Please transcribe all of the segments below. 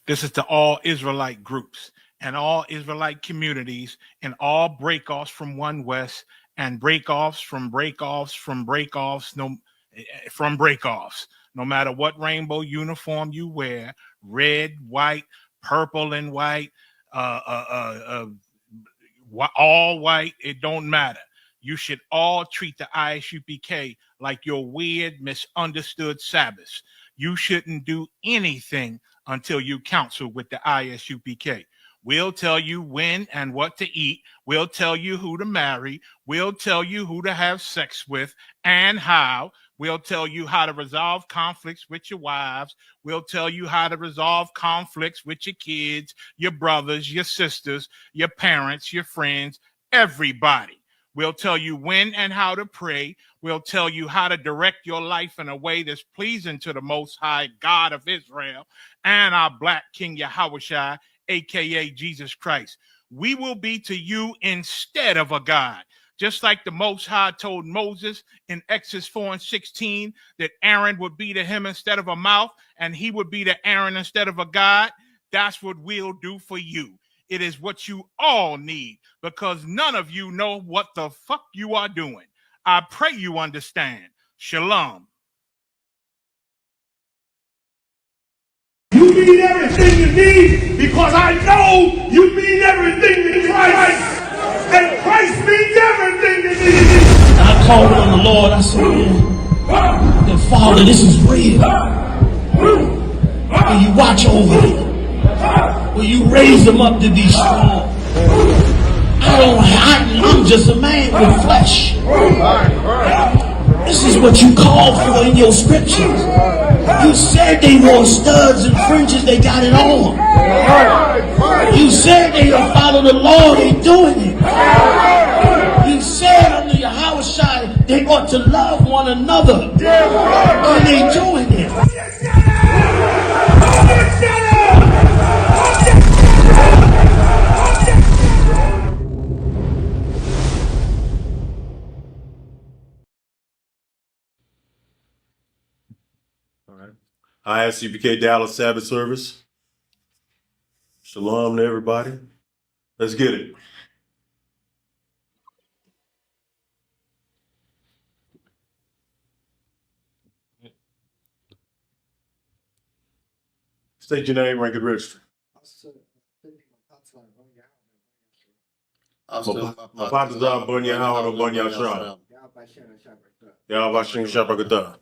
This is to all Israelite groups and all Israelite communities and all breakoffs from One West and breakoffs from breakoffs from breakoffs from breakoffs. No matter what rainbow uniform you wear, red, white, purple, and white, all white, it don't matter. You should all treat the ISUPK like your weird, misunderstood Sabbaths. You shouldn't do anything until you counsel with the ISUPK. We'll tell you when and what to eat. We'll tell you who to marry. We'll tell you who to have sex with and how. We'll tell you how to resolve conflicts with your wives. We'll tell you how to resolve conflicts with your kids, your brothers, your sisters, your parents, your friends, everybody. We'll tell you when and how to pray. We'll tell you how to direct your life in a way that's pleasing to the Most High God of Israel and our Black King Yahushua, a.k.a. Jesus Christ. We will be to you instead of a God. Just like the Most High told Moses in Exodus 4:16 that Aaron would be to him instead of a mouth and he would be to Aaron instead of a God, that's what we'll do for you. It is what you all need because none of you know what the fuck you are doing. I pray you understand. Shalom. You mean everything you need because I know you mean everything to Christ. And Christ means everything to me. I called on the Lord. I said, man, Father, this is real. Will you watch over me? Will you raise them up to be strong? I'm just a man with flesh. This is what you call for in your scriptures. You said they wore studs and fringes, they got it on. You said they will follow the law, they doing it. You said under Yahushua they ought to love one another, and they doing it. All right. ISUPK Dallas Sabbath service. Shalom to everybody. Let's get it. State your name, rank, and register. Mapatazah Bunya Howard Bunya Shram. Yavashin Shabakata.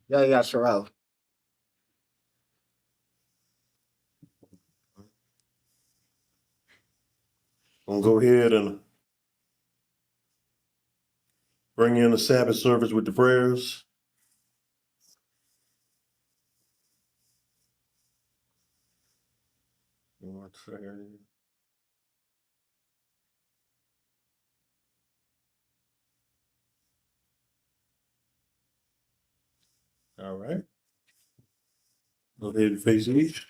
Yeah, sure. I'm gonna go ahead and bring in the Sabbath service with the prayers. One second. All right. Go ahead and face each.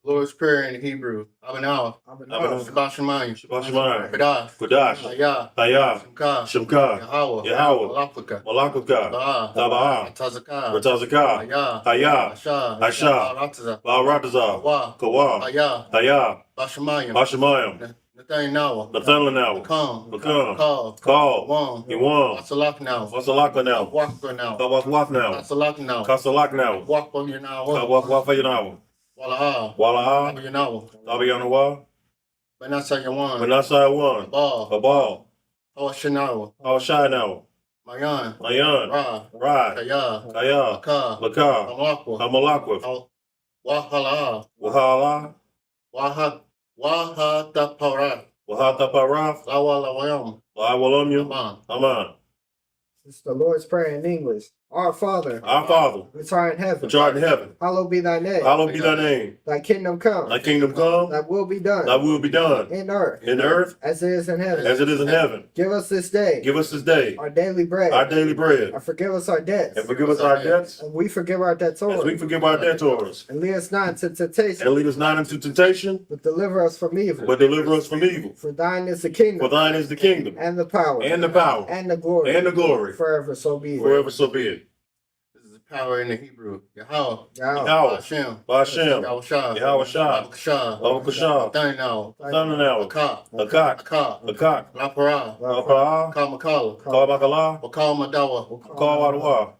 Lord's Prayer in Hebrew. Abanaw. Shabbat Shemayim. Shabbat Shemayim. Kadash. Kadash. Hayah. Shemka. Yahweh. Yahweh. Malakaka. Tabah. Ratazaka. Hayah. Asha. Ba'aratazah. Kawa. Hayah. Bashamayim. Nathanael. Become. Call. Yuam. Wasalak now. Wasalaka now. Wakba now. Kawak now. Wasalak now. Kasalak now. Wakba you now. Kawak Yanawa. Walaha. Walaha. You know. Tabiyanawa. Benasa Yawan. Manasa one. Kabal. Hawashinawa. Hawashai now. Mayan. Ra. Kaya. Ka. Laka. Amalakwa. Amalakwa. Wahala. Wahala. Wahata Wahata Paraf. Lawala Wayam. Lawalomyu. Aman. Aman. It's the Lord's Prayer in English. Our Father, Our Father, which art in heaven, which art in heaven, hallowed be thy name. hallowed be thy name. Thy kingdom come. Thy kingdom come, Thy will be done. thy will be done In earth. in earth As it is in heaven. as it is in heaven. Give us this day. Give us this day Our daily bread. our daily bread, And forgive us our debts. and forgive us our debts And we forgive our as we debtors. forgive our debtors. And lead us not into And temptation, lead us not into temptation, but deliver us from evil. but deliver us from evil. For thine is the For kingdom. thine is the kingdom, And the power. and the power, And the glory. and the glory, Forever so be it. forever so be it. This is power in the Hebrew. Yahweh. Yahweh. Yahweh, Hashem. Ba'ashem, Yahushua. Yahushua, Yahushua. Babakashah, Daniel. Thundernow, Akak. Akak, Akak. Akak, Lapara. Apaa, Kamakala. Kamakala, Wakal Madawa. Kawadwa,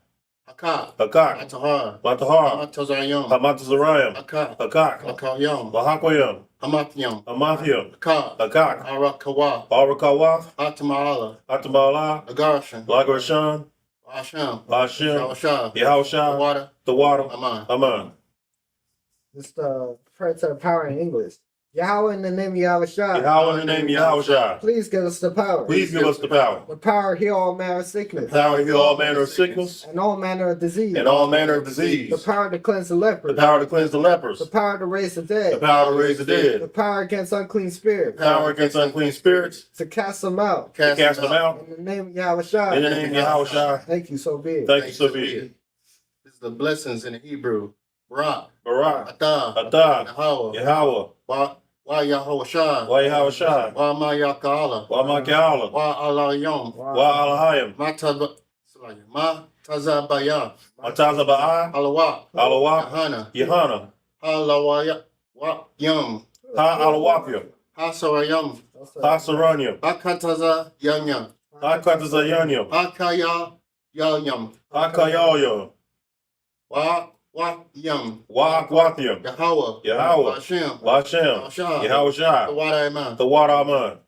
Akak. Akak, Atahar. Matahar, Amatazayam. Hamatazarayam, Akak. Akak, Akayam. Bahakwayam, Hamatyam. Amathiam, Akak. Akak, Arakawa. Barakawath, Atamala. Atamala, Agarshan. Lagarshan, Hashem. Ba'ashem, Yahushua. Yahushua, Water. the water, Aman. Aman. This prayer to the power in English. Yahweh in the name of Yahushua. Yahweh in the name of Yahushua, Please give us the power. please give us the power. The power to heal all manner of sickness. Power to heal all manner of sickness And all manner of disease. and all manner of The disease. power to cleanse the The lepers. power to cleanse the lepers. The power to raise the The dead. power to raise the The dead. power against unclean spirits. Power against unclean spirits. To cast them out. To cast them out. In the name of Yahushua. In the name of Yahushua. Thank you, so be it. Thank you, so be it. This is the blessings in the Hebrew. Barak. Barak, Atah. Atah, Yahweh. Yahweh, Wa Yahushua. Wa Yahushua, Wa Ma Yakala. Wa Makiala, Wa Allah Yom. Wa Alahayim, Ma Tazabaya. Mataza Ba'a, Alawa. Alawa, Yahana. Yahana, Halawaya. Wa Yom. Ha Alawapia, Hasarayam. Ha Saranyam, Akataza Yanyam. Ha Katazayanyam, Akaya Yanyam. Ha Kayayo, Wa Yam. Wa Akwathiam, Yahweh. Yahweh, Hashem. Ba'ashem, Yahushua, Water Iman. the water Aman.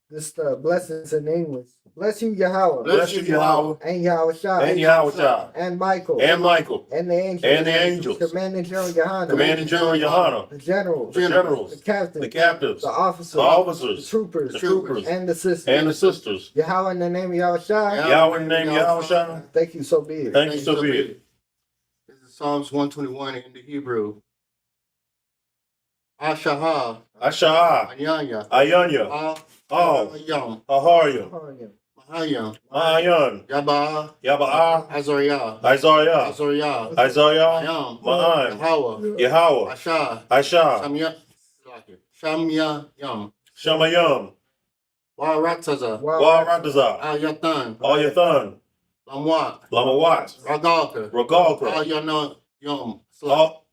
This blessings in English. Bless you, Yahweh. Bless you, Yahweh, And Yahushua. and Yahushua, And Michael. and Michael, And the angels. and the angels, Commanding General Yohana. Commanding General Yohana, The generals. the generals, The captains. the captives, The officers. the officers, The troopers. the troopers, And the sisters. and the sisters. Yahweh in the name of Yahushua. Yahweh in the name of Yahushua, Thank you, so be it. thank you, so be it. This is Psalms 121 in the Hebrew. Ashaha. Asha'a, Anyanya. Ayanya, Oh. Ayam. Aharyam, Mahayam. Ma'ayan, Yaba. Yaba'a, Azariah. Isaiah, Azariah. Isaiah, Ayam. Ma'an, Yahweh. Yahweh, Asha. Aisha, Shamya Yam. Shamayam, Warataza. Waradaza, Ayatan. Ayathan, Lamwat. Lamawat, Ragalka. Ragalka, Ayana Yom.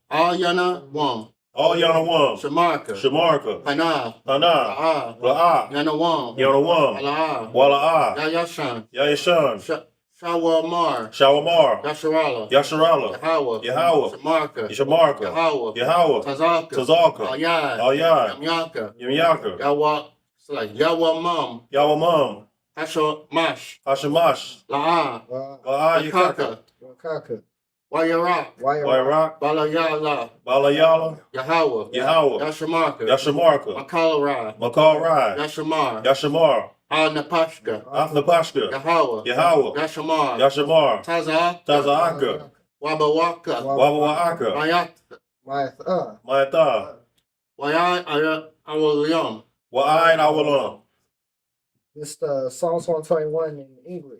Ayana, Wam. Yanawam, Shamarka. Shamarka, Hana. Hana, La'a. La'a, Yanawam. Yanawam, Ala'a. Wala'a, Yayashan. Yayashan, Shawamar. Shawamar, Yasharala. Yasharala, Yahweh. Yahweh, Shamarka. Shamarka, Yahweh. Yahweh, Tazaka. Tazaka, Ayad. Ayad, Yamyaka. Yamyaka, Yawamam. Yawamam, Hashamash. Hashamash, La'a. La'a Yakaka, Yakaka. Wayarak. Wairak, Balayala. Balayala, Yahweh. Yahweh, Yashamarka. Yashamarka, Makalara. Makarai, Yashamar. Yashamar, Al-Napashka. Athnapashka, Yahweh. Yahweh, Yashamar. Yashamar, Tazaka. Taza'aka, Wabawaka. Wawa'aka, Mayat. Mayatha, Wayai Awalyam. Wa'ain Awalam. This Psalms 121 in English.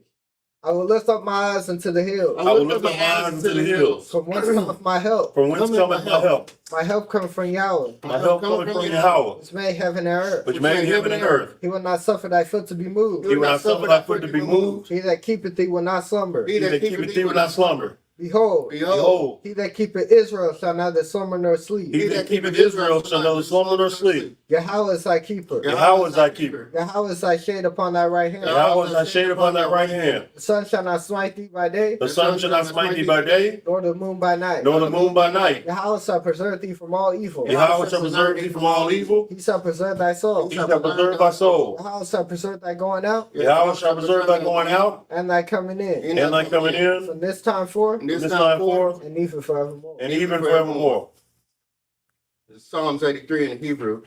I will lift up my eyes into the hills. I will lift up my eyes into the hills. From whence cometh my help? From whence cometh my help? My help cometh from Yahweh, My help cometh from Yahweh, which made heaven and earth. which made heaven and earth. He will not suffer thy foot to be moved. He will not suffer thy foot to be moved. He that keepeth thee will not slumber. He that keepeth thee will not slumber. Behold, Behold, he that keepeth Israel shall neither slumber nor sleep. he that keepeth Israel shall neither slumber nor sleep. Yahweh is thy keeper. Yahweh is thy keeper. Yahweh is thy shade upon thy right hand. Yahweh is thy shade upon thy right hand. The sun shall not smite thee by day, The sun shall not smite thee by day, nor the moon by night. nor the moon by night. Yahweh shall preserve thee from all evil. Yahweh shall preserve thee from all evil. He shall preserve thy soul. He shall preserve thy soul. Yahweh shall preserve thy going out Yahweh shall preserve thy going out and thy coming in. and thy coming in From this time forth from this time forth and even forevermore. and even forevermore. Psalms 83 in Hebrew.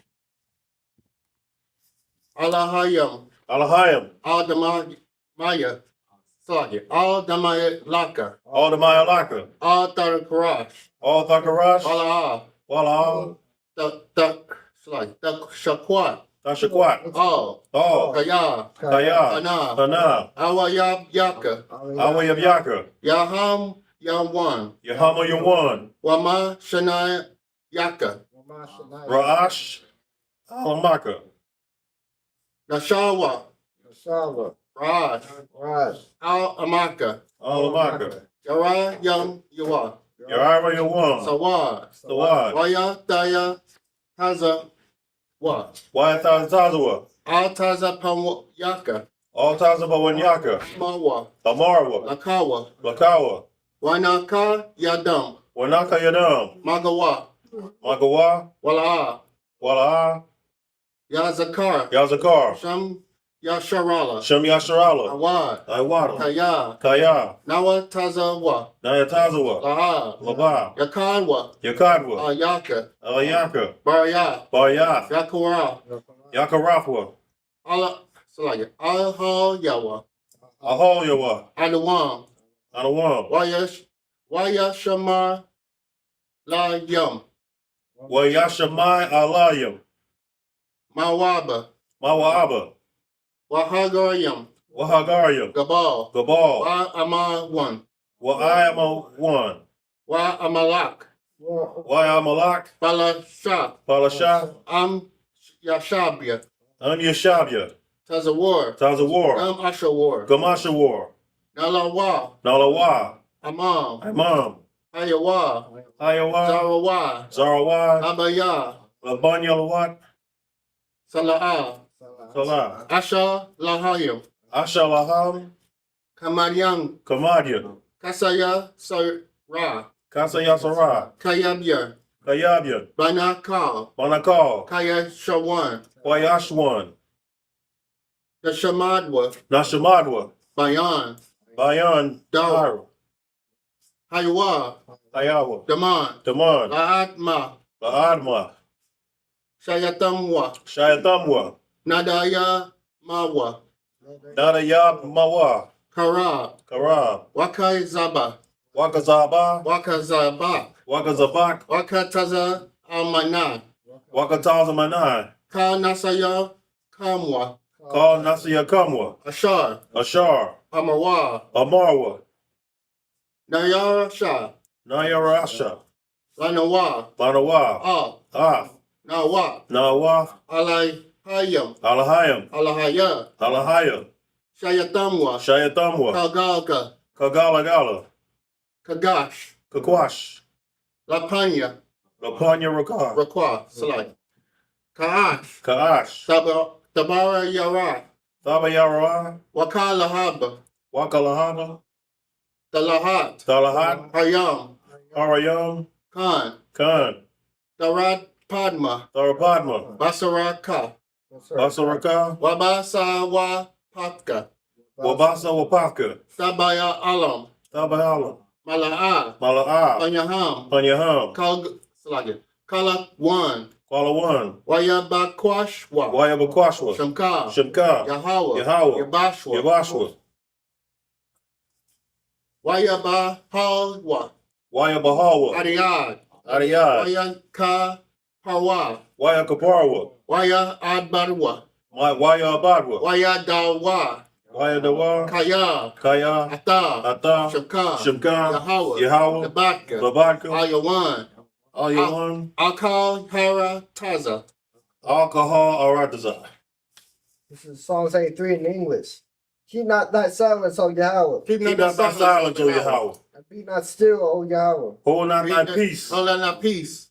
Allahayam. Alahayim, Adamaya. Slagi. All Damaya Laka. all the Mayalaka, All Tarakarash. all Thakarash, Wala. Wala, The Slagi. The Shakwat. Tashakwat, All. all, Kaya. Kaya, Ana. Hana, Awayab Yaka. Away of Yaka, Yaham Yawan. Yahama Yawan, Wama Shania Yaka. Ra'ash, Alamaka, Nashawa. Shawa. Raj. Raj. Al Amaka. Alamaka, Yara Yam Yawa. Yarara Yawan, Sawad. Sawad, Waya Daya Haza Wa. Wayatazawa, Al Taza Pam Yaka. all Tazabawan Yaka, Mawa. Amarwa, Lakawa. Lakawa, Wanaka Yadam. Wanaka Yadam, Magawa. Magawa, Wala. Wala, Yazakar. Yazakar, Sham Yasharala. Shem Yasharala, Awad. Iwata, Kaya. Kaya, Nawa Taza Wa. Nayatazawa, Laha. Laba, Yakadwa. Yakadwa, Yaka. Alayaka, Barya. Baryath, Yakura. Yakarafwa, Allah. Salaya. Alha Yawa. Ahoyawa, Adawam. Anawam, Waya Shamar La Yum. Wayashamai Alayam, Mawaba. Mawaaba, Wahagoyam. Wahagariam, Gabal. Gabal, Wa Ama one. Wa'ayama one, Wa Amalak. Wayamalak, Balasha. Palasha, Yashabia. Yashabya, Tazawar. Tazawar, Ashawar. Gamasha War, Nalawa. Nalawa, Amam. Imam, Ayawa. Ayawa, Zarawa. Zarawa, Abaya. Labanyalawat, Sala'a. Salah, Asha Lahayim. Ashalaham, Kamaryam. Kamadyan, Kasaya Sarah. Kasayasara, Kayabya. Kayabyan, Banakal. Manakal, Kaya Shawan. Wayashwan, The Shamadwa. Nashamadwa, Bayan. Bayan, Dara, Haywa. Ayawa, Daman. Daman, Laatma. Laadma, Shayatamwa. Shayatamwa, Nadaya Mawa. Nadayab Mawa, Kara. Karab, Wakai Zaba. Wakazaba, Wakazaba. Wakazabak, Wakataza Amana. Wakatazamanai, Ka Nasaya Kamwa. Call Nasiya Kamwa, Ashar. Ashar, Amawa. Amarwa, Nayara Shah. Nayarasha, Lanawa. Lanawa, Ah. Ah, Nawa. Nawa, Alai Hayam. Alahayam, Alahaya. Alahaya, Shayatamwa. Shayatamwa, Kagalka. Kagalagala, Kagash. Kakwash, Lapanya. Lapanya Rakar, Rakwa. Salai. Kaash. Kaash, Tabara Yara. Thabayara, Wakalahaba. Wakalahaba, Talahat. Talahat, Hayam. Arayam, Khan. Khan, Tarat Padma. Tarapadma, Basaraka. Basaraka, Wabasawa Patka. Wabasa Wapaka, Tabaya Alam. Tabayala, Mala'a. Mala'a, Panyaham. Panyaham, Kala one. Qualawan, Wayabakwashwa. Wayabakwashwa, Shamka. Shemka, Yahweh. Yahweh, Yabashwa. Yabashwa, Wayabahalwa. Wayabahawa, Ariad. Ariyad, Wayanka Parwa. Wayakaparwa, Waya Adbarwa. Waya Abadwa, Wayadawa. Wayadawa, Kaya. Kaya, Ata. Ata, Shamka. Shemka, Yahweh. Yahweh, Babaka. Babaka, Ayawan. Ayawan, Akal Hara Taza. Alcohol, Arataza. This is Psalms 83 in English. Keep not thy silence, O Yahweh, Keep not thy silence, O Yahweh. and be not still, O Yahweh. Hold not thy peace. Hold on thy peace.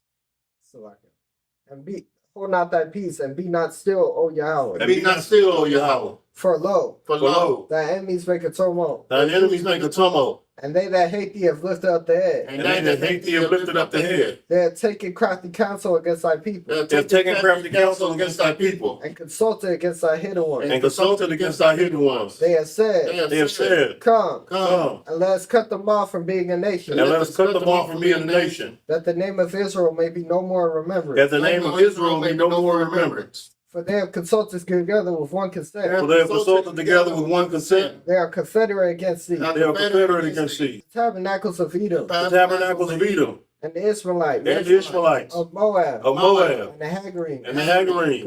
Hold not thy peace, and be not still, O Yahweh. And be not still, O Yahweh. For lo, For lo, thy enemies make a tumult, thine enemies make a tumult, and they that hate thee have lifted up the head. and they that hate thee have lifted up the head. They have taken crafty counsel against thy people, They have taken crafty counsel against thy people, and consulted against thy hidden ones. and consulted against thy hidden ones. They have said, They have said, Come, Come, and let us cut them off from being a nation, and let us cut them off from being a nation, that the name of Israel may be no more remembered. that the name of Israel may no more remembrance. For they have consulted together with one consent. For they have consulted together with one consent. They are confederate against thee. They are confederate against thee. The tabernacles of Edom. The tabernacles of Edom. And the Israelites. And the Ishmaelites. Of Moab. Of Moab. And the Hagarenes. And the Hagarenes.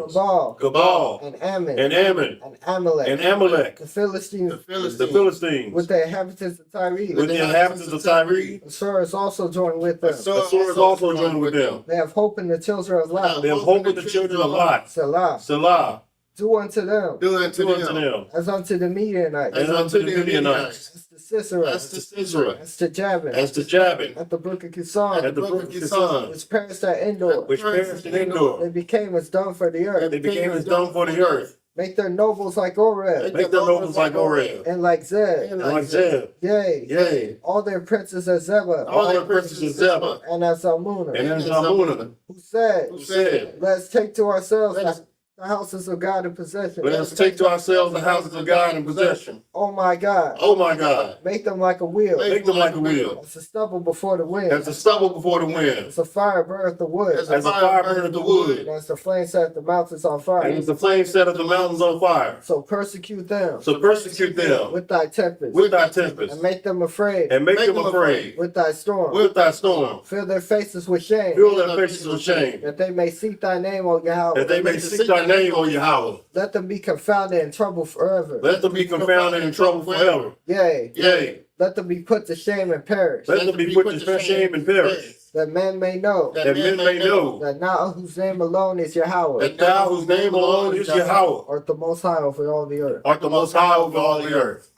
Gebal. And Ammon. And Ammon. And Amalek. And Amalek. The Philistines. The Philistines. With the inhabitants of Tyre. With the inhabitants of Tyre. Assur is also joined with them. Assur is also joined with them. They have hope in the children of Lot. They have hope in the children of Lot. Selah. Selah. Do unto them. Do unto them. As unto the Midianites. As unto the Midianites. As to Sisera. As to Sisera. As to Jabin. As to Jabin. At the brook of Kison. At the brook of Kison. Which perished at Endor. Which perished in Endor. They became as dung for the earth. They became as dung for the earth. Make their nobles like Oreb. Make their nobles like Oreb. And like Zeb. And like Zeb. Yea. Yea. All their princes as Zebah. All their princes as Zebah. And as Zalmunna. And as Zalmunna. Who said. Who said. Let's take to ourselves the houses of God in possession. Let us take to ourselves the houses of God in possession. Oh my God. Oh my God. Make them like a wheel. Make them like a wheel. As a stubble before the wind. As the stubble before the wind. As a fire burneth the wood. As the fire burneth the wood. As the flame set the mountains on fire. And as the flame set the mountains on fire. So persecute them. So persecute them. With thy tempest. With thy tempest. And make them afraid. And make them afraid. With thy storm. With thy storm. Fill their faces with shame. Fill their faces with shame. That they may seek thy name, O Yahweh. That they may seek thy name, O Yahweh. Let them be confounded in trouble forever. Let them be confounded in trouble forever. Yea. Yea. Let them be put to shame and perish. Let them be put to shame and perish. That men may know. That men may know. That thou whose name alone is Yahweh. That thou whose name alone is Yahweh. Art the most high over all the earth. Art the most high over all the earth.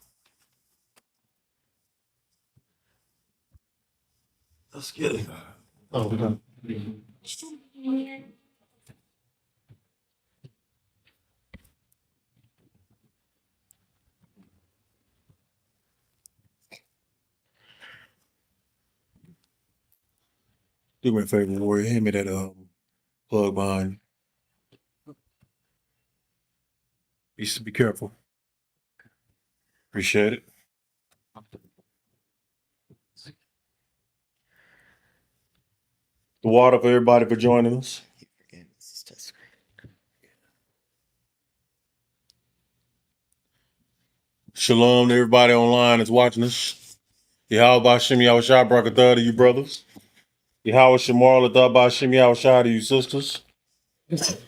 Let's get it. Oh, no. Do me a favor, Warrior. Hand me that plug behind. Be careful. Appreciate it. The water for everybody for joining us. Shalom to everybody online that's watching us. Yahweh Bashem Yahushua Brakatah to you brothers. Yahweh Shamar Latah Bashem Yahushua to you sisters.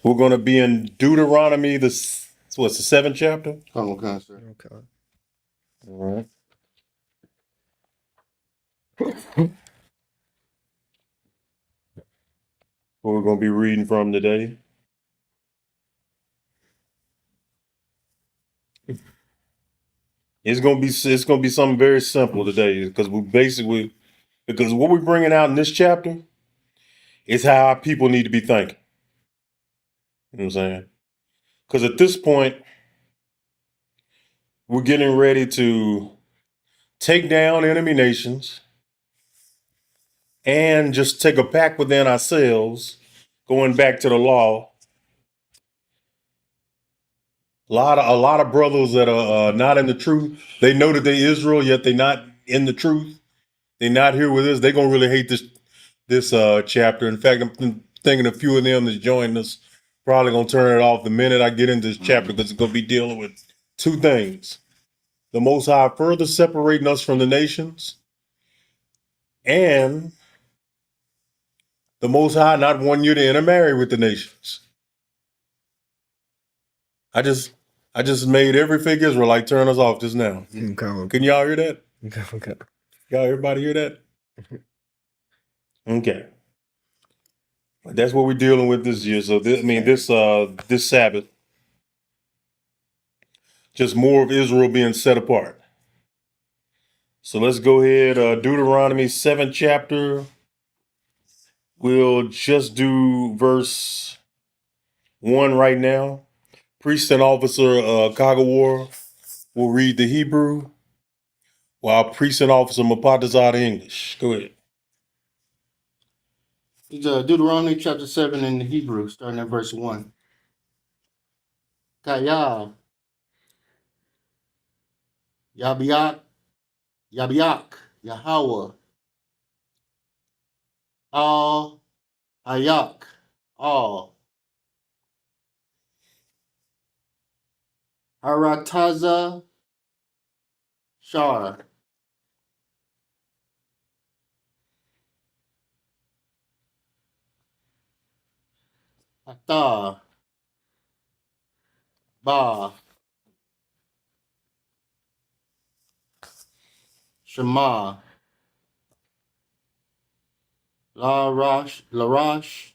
We're going to be in Deuteronomy, the 7th chapter? Oh, okay, sir. Okay. All right. What we're going to be reading from today. It's gonna be something very simple today because because what we're bringing out in this chapter is how our people need to be thinking. You know what I'm saying? Because at this point, we're getting ready to take down enemy nations and just take a pact within ourselves, going back to the law. A lot of brothers that are not in the truth. They know that they're Israel, yet they're not in the truth. They're not here with us. They're gonna really hate this chapter. In fact, I'm thinking a few of them that's joined us probably gonna turn it off the minute I get into this chapter because it's gonna be dealing with two things: the Most High further separating us from the nations, and the Most High not wanting you to intermarry with the nations. I just made every fake Israelite turn us off just now. Okay. Can y'all hear that? Okay. Y'all, everybody hear that? Okay. That's what we're dealing with this year. So this Sabbath, just more of Israel being set apart. So let's go ahead. Deuteronomy 7th chapter. We'll just do verse 1 right now. Priest and officer Kagawar will read the Hebrew, while priest and officer Mapatazar the English. Go ahead. It's Deuteronomy chapter 7 in the Hebrew, starting at verse 1. Kaya, Yabiak, Yahweh, Al, Ayak, All. Harataza Shar. Ata Ba Shema Larash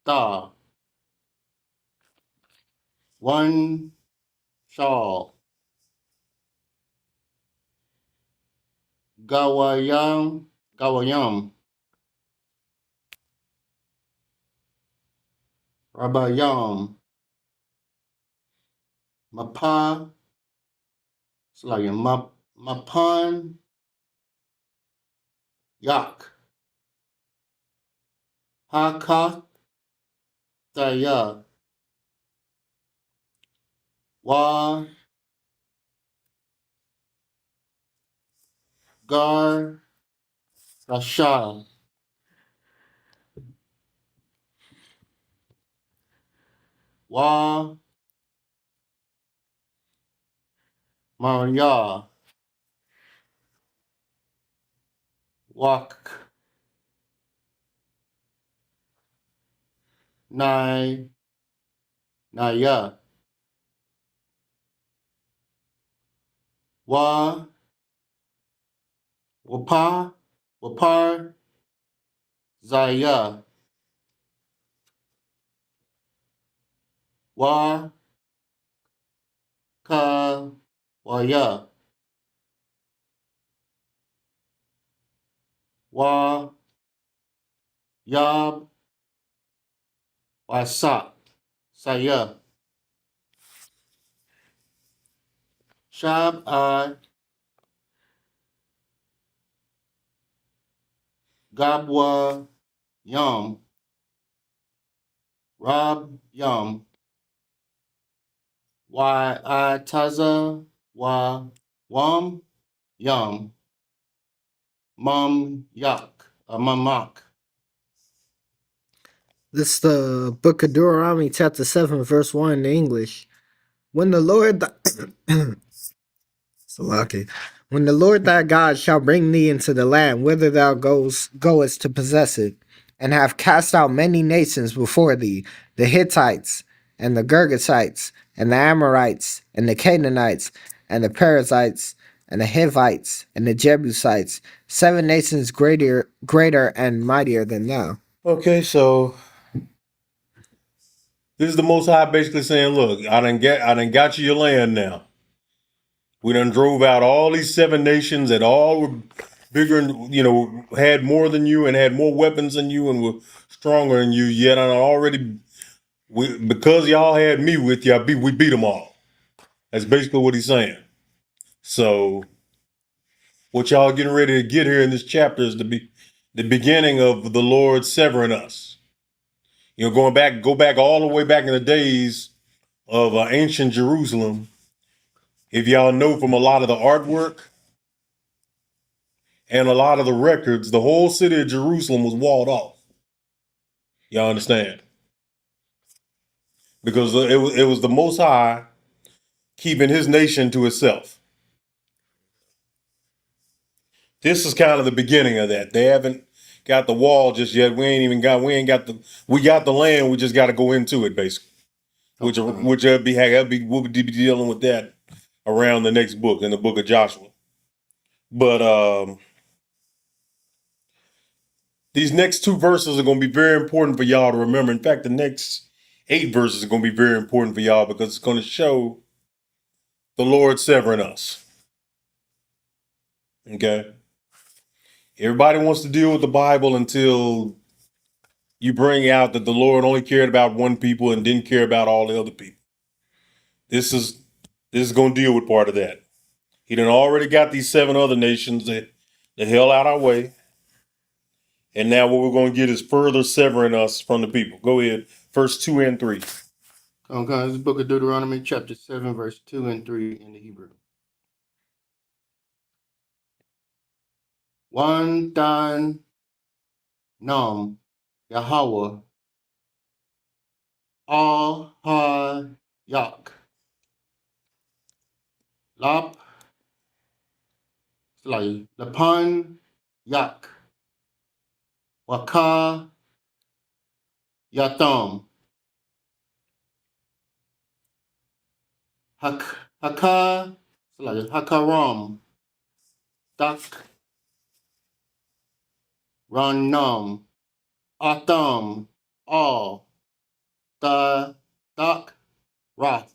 Da. One Shawl. Gawayam Rabayam Mapa Mapan Yak Hakataya Wa Gar Rasha Wa Maria Wak Nai Naya Wa Wapar Zaya Wa Ka Waya Wa Yab Wasa Saya Shab Gabwa Yum Rob Yum Taza Wam Yum Mamak. This is the book of Deuteronomy, chapter 7, verse 1 in English. When the Lord Salaki. When the Lord thy God shall bring thee into the land whither thou goest to possess it, and have cast out many nations before thee, the Hittites, and the Girgashites, and the Amorites, and the Canaanites, and the Perizzites, and the Hivites, and the Jebusites, 7 nations greater and mightier than thou. Okay, so this is the Most High basically saying, look, I done got you your land now. We done drove out all these 7 nations that all were bigger and, had more than you and had more weapons than you and were stronger than you. Yet I already, because y'all had me with you, we beat them all. That's basically what he's saying. So what y'all getting ready to get here in this chapter is the beginning of the Lord severing us. Go back all the way back in the days of ancient Jerusalem. If y'all know from a lot of the artwork and a lot of the records, the whole city of Jerusalem was walled off. Y'all understand? Because it was the Most High keeping his nation to itself. This is kind of the beginning of that. They haven't got the wall just yet. We got the land. We just got to go into it, basically. Which we'll be dealing with that around the next book, in the book of Joshua. But these next 2 verses are going to be very important for y'all to remember. In fact, the next 8 verses are going to be very important for y'all because it's going to show the Lord severing us. Okay? Everybody wants to deal with the Bible until you bring out that the Lord only cared about one people and didn't care about all the other people. This is going to deal with part of that. He done already got these 7 other nations that the hell out our way. And now what we're going to get is further severing us from the people. Go ahead. Verse 2 and 3. Okay, this is the book of Deuteronomy, chapter 7, verse 2 and 3 in the Hebrew. One Dan Nam Yahweh Al Ha Yak Lap, like Lapan, Yak, Waka, Yatam, Haka, like Hakaram, Dak, Ranam, Atam, All, Da, Dak, Rath,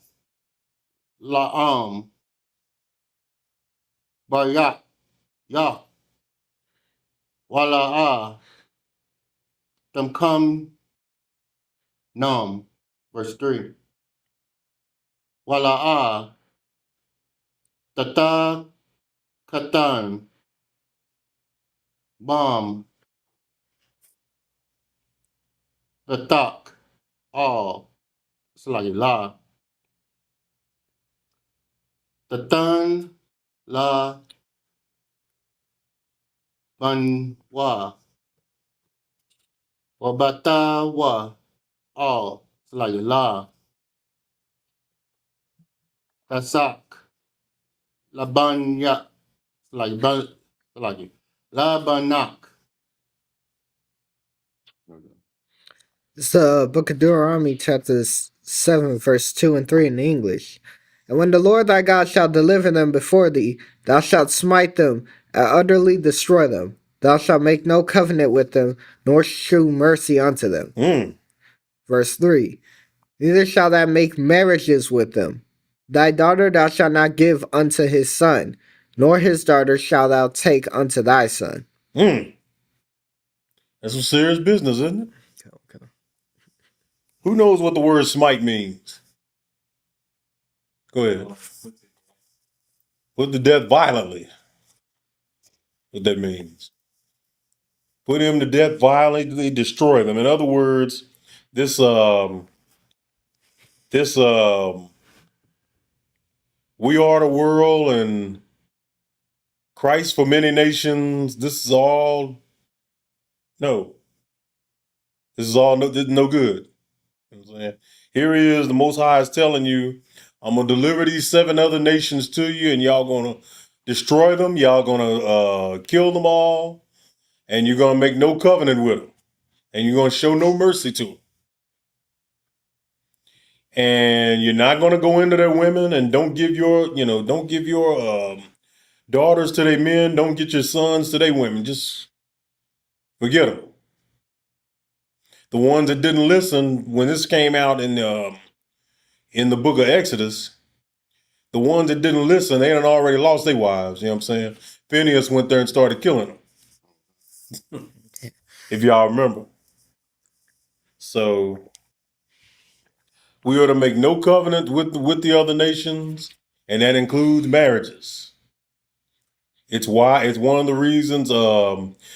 Laam, Bayak, Ya, Wala'a, Tamkam, Nam. Verse 3. Wala'a, Tata, Katan, Bam, Tatak, All. It's like La. Tatan, La, Ban, Wa. Wabata, Wa. All. It's like La. Tasak, Laban, Ya. It's like Ban, like Labanak. It's the book of Deuteronomy, chapters 7, verse 2 and 3 in English. And when the Lord thy God shall deliver them before thee, thou shalt smite them and utterly destroy them. Thou shalt make no covenant with them, nor shew mercy unto them. Verse 3. Neither shalt thou make marriages with them. Thy daughter thou shalt not give unto his son, nor his daughter shalt thou take unto thy son. That's some serious business, isn't it? Okay. Who knows what the word smite means? Go ahead. Put to death violently. What that means. Put him to death violently, destroy them. In other words, this we are the world and Christ for many nations. This is all no. This is all no good. You know what I'm saying? Here he is, the Most High is telling you, I'm gonna deliver these 7 other nations to you, and y'all gonna destroy them. Y'all gonna kill them all, and you're gonna make no covenant with them, and you're gonna show no mercy to them. And you're not gonna go into their women, and don't give your daughters to their men. Don't get your sons to their women. Just forget them. The ones that didn't listen when this came out in the book of Exodus, the ones that didn't listen, they had already lost their wives. You know what I'm saying? Phineas went there and started killing them. If y'all remember. So we are to make no covenant with the other nations, and that includes marriages. It's one of the reasons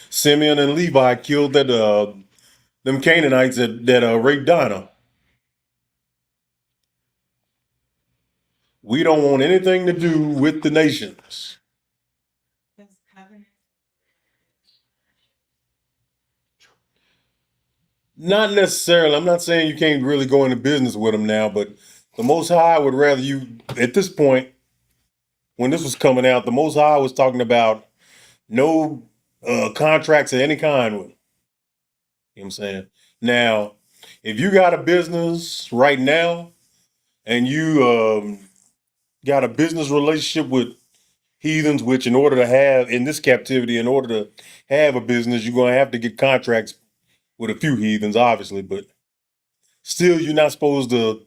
Simeon and Levi killed them Canaanites that raped Dinah. We don't want anything to do with the nations. Not necessarily. I'm not saying you can't really go into business with them now, but the Most High would rather you, at this point, when this was coming out, the Most High was talking about no contracts of any kind with them. You know what I'm saying? Now, if you got a business right now and you got a business relationship with heathens, which in order to have in this captivity, in order to have a business, you're going to have to get contracts with a few heathens, obviously, but still you're not supposed to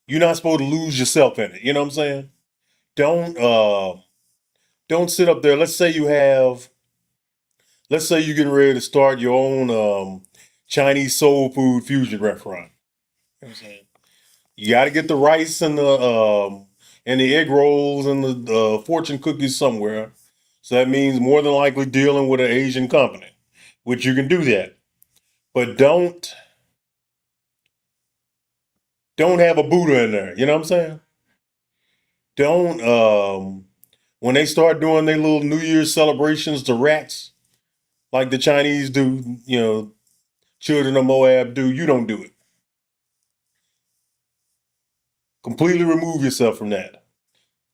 lose yourself in it. You know what I'm saying? Don't sit up there. Let's say you're getting ready to start your own Chinese soul food fusion restaurant. You know what I'm saying? You got to get the rice and the egg rolls and the fortune cookies somewhere. So that means more than likely dealing with an Asian company, which you can do that. But don't have a Buddha in there. You know what I'm saying? Don't when they start doing their little New Year's celebrations to rats, like the Chinese do, children of Moab do, you don't do it. Completely remove yourself from that.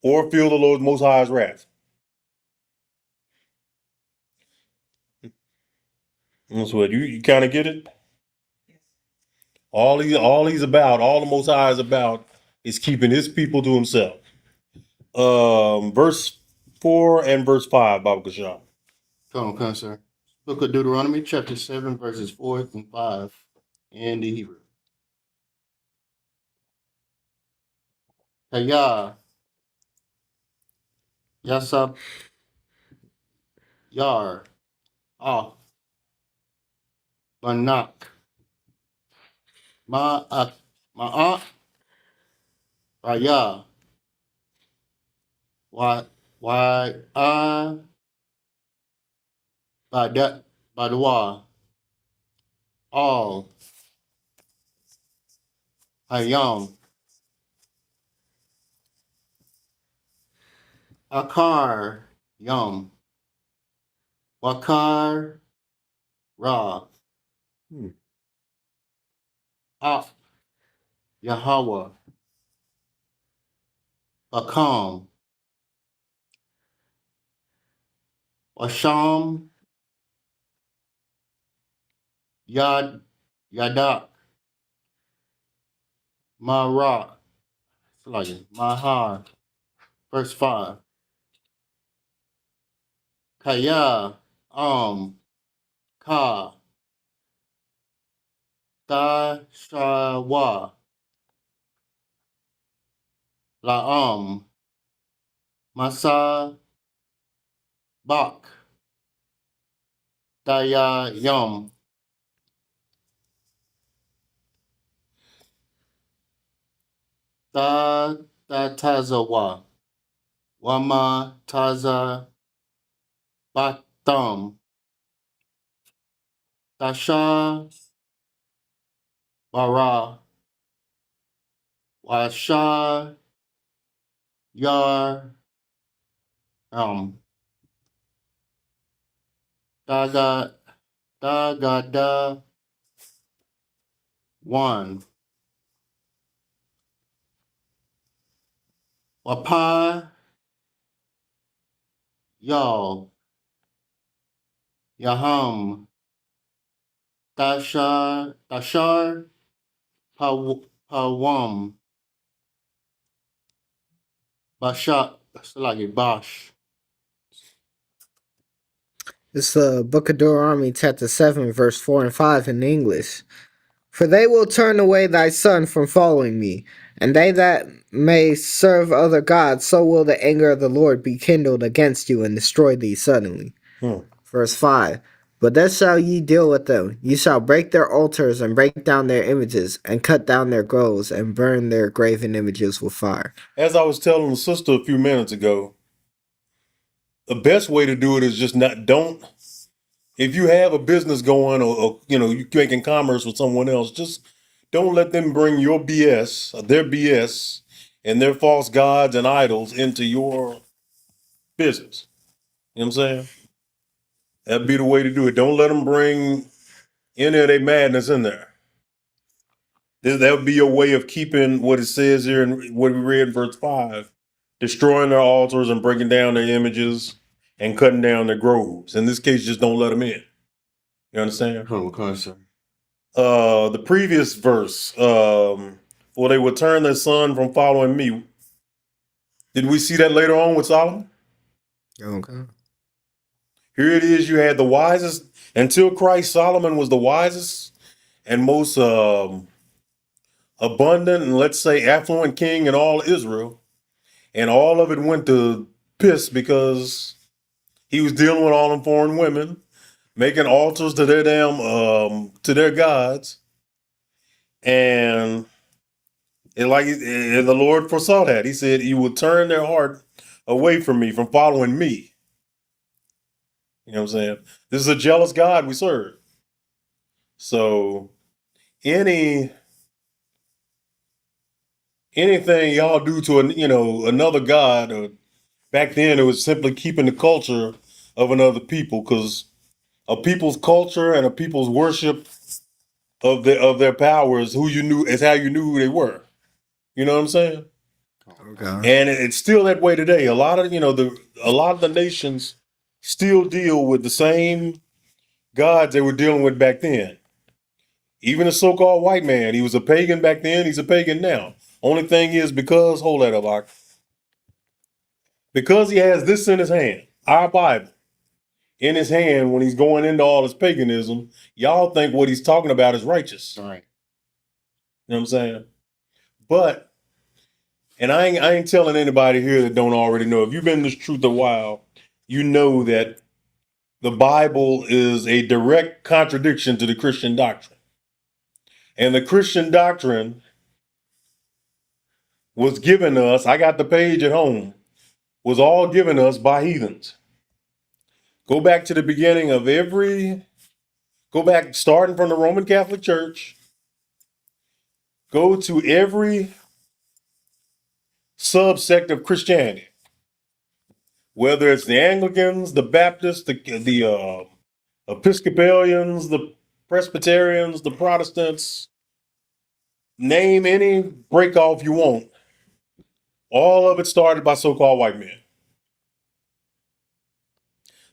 or feel the Lord Most High's wrath. That's what you kind of get it. All he's about, all the Most High is about, is keeping his people to himself. Verse 4 and verse 5, Baba Kashan. Come, sir. Book of Deuteronomy, chapter 7, verses 4 and 5 in the Hebrew. Kaya, Yasab, Yar, Ah, Banak, Ma'at, Raya, Why, Badwa, All, Hayam, Akar, Yum, Wakar, Ra, Ap, Yahweh, Bakam, Washam, Yadak, Mara, Mahar, verse 5. Kaya, Ka, Dashawa, Laam, Masa, Bak, Daya, Yum, Tazawa, Wama, Taza, Batam, Dasha, Bara, Washa, Yar, Daga, Dagada, 1, Wapa, Y'all, Yaham, Dashar, Pawam, Bashat, Bash. It's the book of Deuteronomy, chapter 7, verse 4 and 5 in English. For they will turn away thy son from following me, and they that may serve other gods, so will the anger of the Lord be kindled against you and destroy thee suddenly. Verse 5. But thus shall ye deal with them. Ye shall break their altars and break down their images, and cut down their groves, and burn their graven images with fire. As I was telling the sister a few minutes ago, the best way to do it is just don't. If you have a business going, or you're making commerce with someone else, just don't let them bring your BS, their BS, and their false gods and idols into your business. You know what I'm saying? That'd be the way to do it. Don't let them bring any of their madness in there. That would be your way of keeping what it says here in what we read in verse 5, destroying their altars and breaking down their images and cutting down their groves. In this case, just don't let them in. You understand? The previous verse, for they would turn their son from following me. Did we see that later on with Solomon? Okay. Here it is. You had the wisest, until Christ, Solomon was the wisest and most abundant and, let's say, affluent king in all Israel. And all of it went to piss because he was dealing with all them foreign women, making altars to their to their gods. And the Lord foresaw that. He said he would turn their heart away from me, from following me. You know what I'm saying? This is a jealous God we serve. So anything y'all do to another God, or back then it was simply keeping the culture of another people, because a people's culture and a people's worship of their power is how you knew who they were. You know what I'm saying? Okay. And it's still that way today. A lot of the nations still deal with the same gods they were dealing with back then. Even the so-called white man, he was a pagan back then, he's a pagan now. Only thing is, because he has this in his hand, our Bible in his hand, when he's going into all his paganism, y'all think what he's talking about is righteous. All right. You know what I'm saying? But, and I ain't telling anybody here that don't already know. If you've been in this truth a while, you know that the Bible is a direct contradiction to the Christian doctrine. And the Christian doctrine was given us, I got the page at home, was all given us by heathens. Go back to the beginning of starting from the Roman Catholic Church, go to every subsect of Christianity, whether it's the Anglicans, the Baptists, the Episcopalians, the Presbyterians, the Protestants, name any break off you want. All of it started by so-called white men.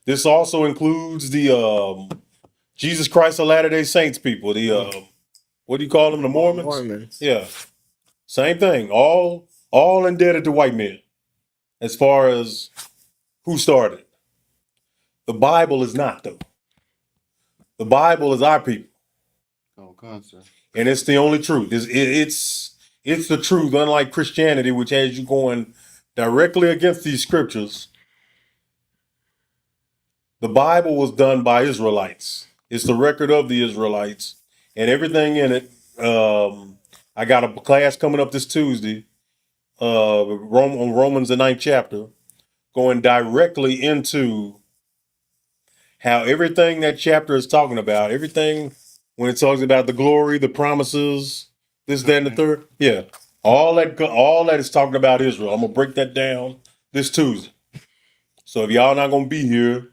This also includes the Jesus Christ of Latter-day Saints people, the what do you call them, the Mormons? Mormons. Yeah, same thing. All indebted to white men as far as who started. The Bible is not, though. The Bible is our people. Oh, God, sir. And it's the only truth. It's the truth, unlike Christianity, which has you going directly against these scriptures. The Bible was done by Israelites. It's the record of the Israelites, and everything in it. I got a class coming up this Tuesday, on Romans the 9th chapter, going directly into how everything that chapter is talking about, everything when it talks about the glory, the promises, this, that, and the third, yeah, all that is talking about Israel. I'm gonna break that down this Tuesday. So if y'all not gonna be here,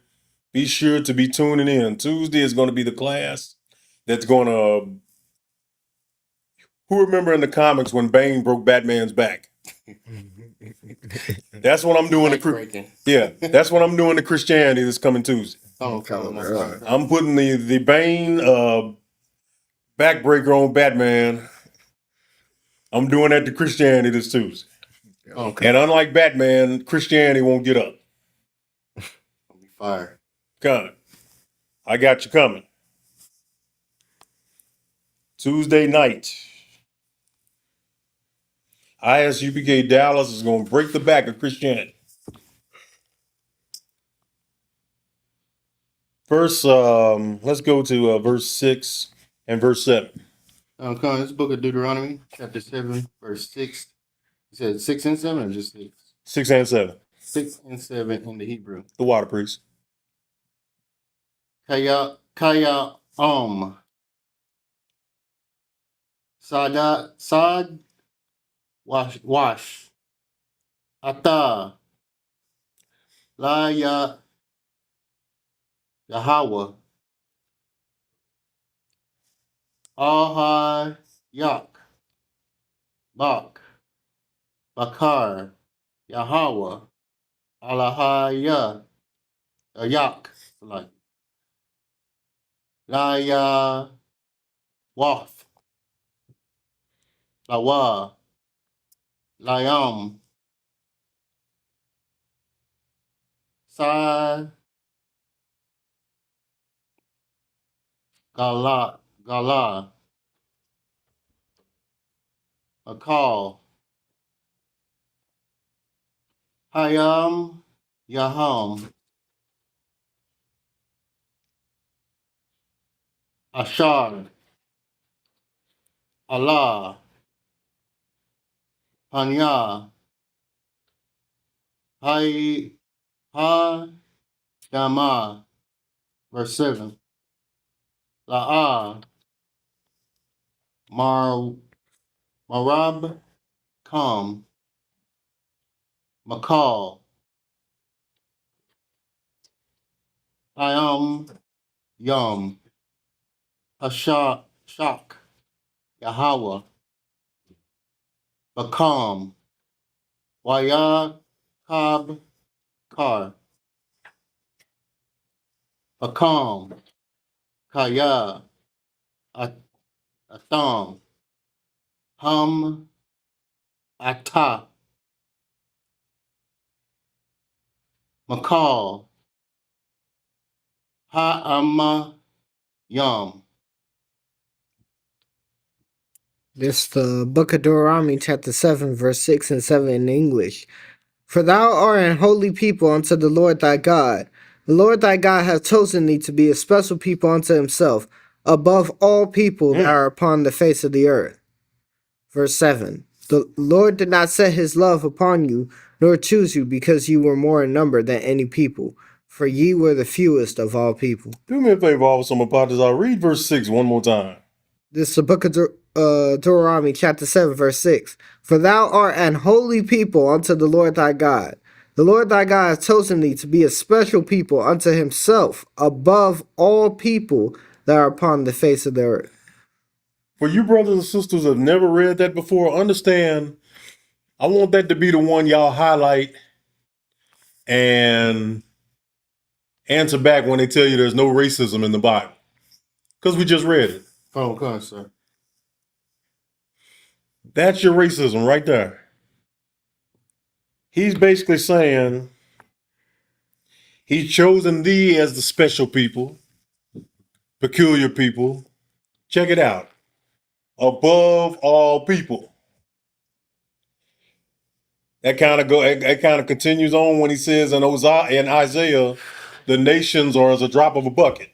be sure to be tuning in. Tuesday is going to be the class that's going to. Who remember in the comics when Bane broke Batman's back? That's what I'm doing. That's what I'm doing to Christianity this coming Tuesday. Oh, God. I'm putting the Bane backbreaker on Batman. I'm doing that to Christianity this Tuesday. Okay. And unlike Batman, Christianity won't get up. I'll be fired. Come, I got you coming. Tuesday night. ISUPK Dallas is going to break the back of Christianity. First, let's go to verse 6 and verse 7. Okay, this book of Deuteronomy, chapter 7, verse 6. It says 6 and 7 or just 6? 6 and 7. 6 and 7 in the Hebrew. The water priest. Kaya Sad wash Ata La Yahweh Ahai Yak Bak Bakar Yahweh Alahaya Yak like La Wath Lawa Layam Sa Gala Akal Hayam Yaham Ashar Allah Panya Hai Ha Dama verse 7 La'a Marab Kam Makal Ayam Yum Hashak Shak Yahweh Bakam Waya Kab Kar. Akam. Kaya. Atham. Hum. Ata. Makal. Ha'ama. Yum. This the book of Deuteronomy, chapter 7, verse 6 and 7 in English. For thou art an holy people unto the Lord thy God. The Lord thy God hath chosen thee to be a special people unto himself, above all people that are upon the face of the earth. Verse 7. The Lord did not set his love upon you, nor choose you, because you were more in number than any people, for ye were the fewest of all people. Do me a favor, Officer Mapatas. I'll read verse 6 one more time. This is the book of Deuteronomy, chapter 7, verse 6. For thou art an holy people unto the Lord thy God. The Lord thy God hath chosen thee to be a special people unto himself, above all people that are upon the face of the earth. For you brothers and sisters who have never read that before, understand, I want that to be the one y'all highlight and answer back when they tell you there's no racism in the Bible. Because we just read it. Okay, sir. That's your racism right there. He's basically saying he's chosen thee as the special people, peculiar people. Check it out. Above all people. That kind of continues on when he says in Isaiah, the nations are as a drop of a bucket.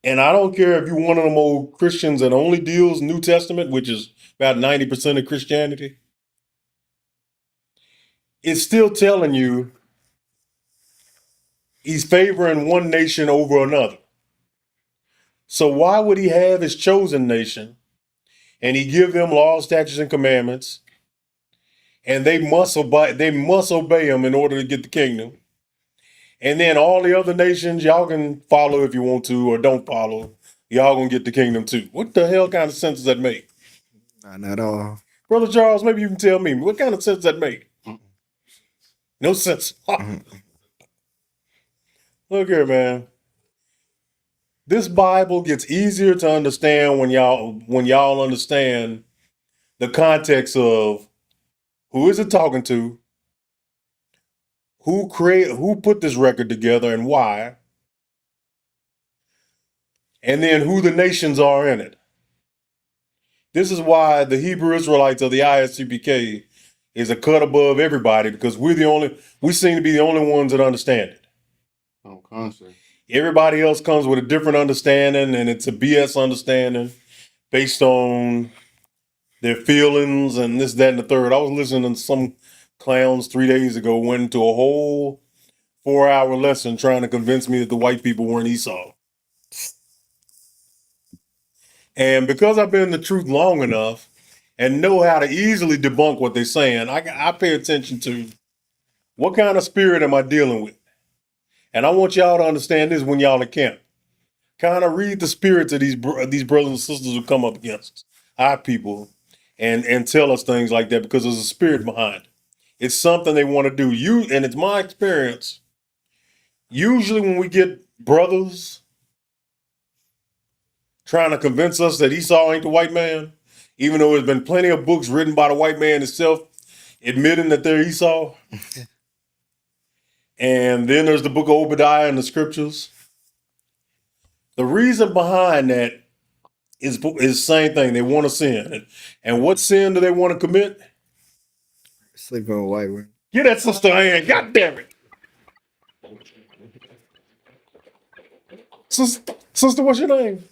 And I don't care if you're one of them old Christians that only deals New Testament, which is about 90% of Christianity. It's still telling you he's favoring one nation over another. So why would he have his chosen nation and he give them laws, statutes, and commandments, and they must obey him in order to get the kingdom? And then all the other nations, y'all can follow if you want to or don't follow. Y'all gonna get the kingdom too. What the hell kind of sense does that make? Not at all. Brother Charles, maybe you can tell me, what kind of sense does that make? No sense. Look here, man. This Bible gets easier to understand when y'all understand the context of who is it talking to, who put this record together and why, and then who the nations are in it. This is why the Hebrew Israelites of the ISUPK is a cut above everybody, because we seem to be the only ones that understand it. Okay, sir. Everybody else comes with a different understanding, and it's a BS understanding based on their feelings and this, that, and the third. I was listening to some clowns 3 days ago, went into a whole 4-hour lesson trying to convince me that the white people weren't Esau. And because I've been in the truth long enough and know how to easily debunk what they're saying, I pay attention to what kind of spirit am I dealing with. And I want y'all to understand this when y'all in camp. Kind of read the spirits of these brothers and sisters who come up against us, our people, and tell us things like that, because there's a spirit behind it. It's something they want to do. And it's my experience. Usually when we get brothers trying to convince us that Esau ain't the white man, even though there's been plenty of books written by the white man himself admitting that they're Esau. And then there's the book of Obadiah and the scriptures. The reason behind that is the same thing. They want to sin. And what sin do they want to commit? Sleeping with white women. Get that sister hand. God damn it. Sister, what's your name?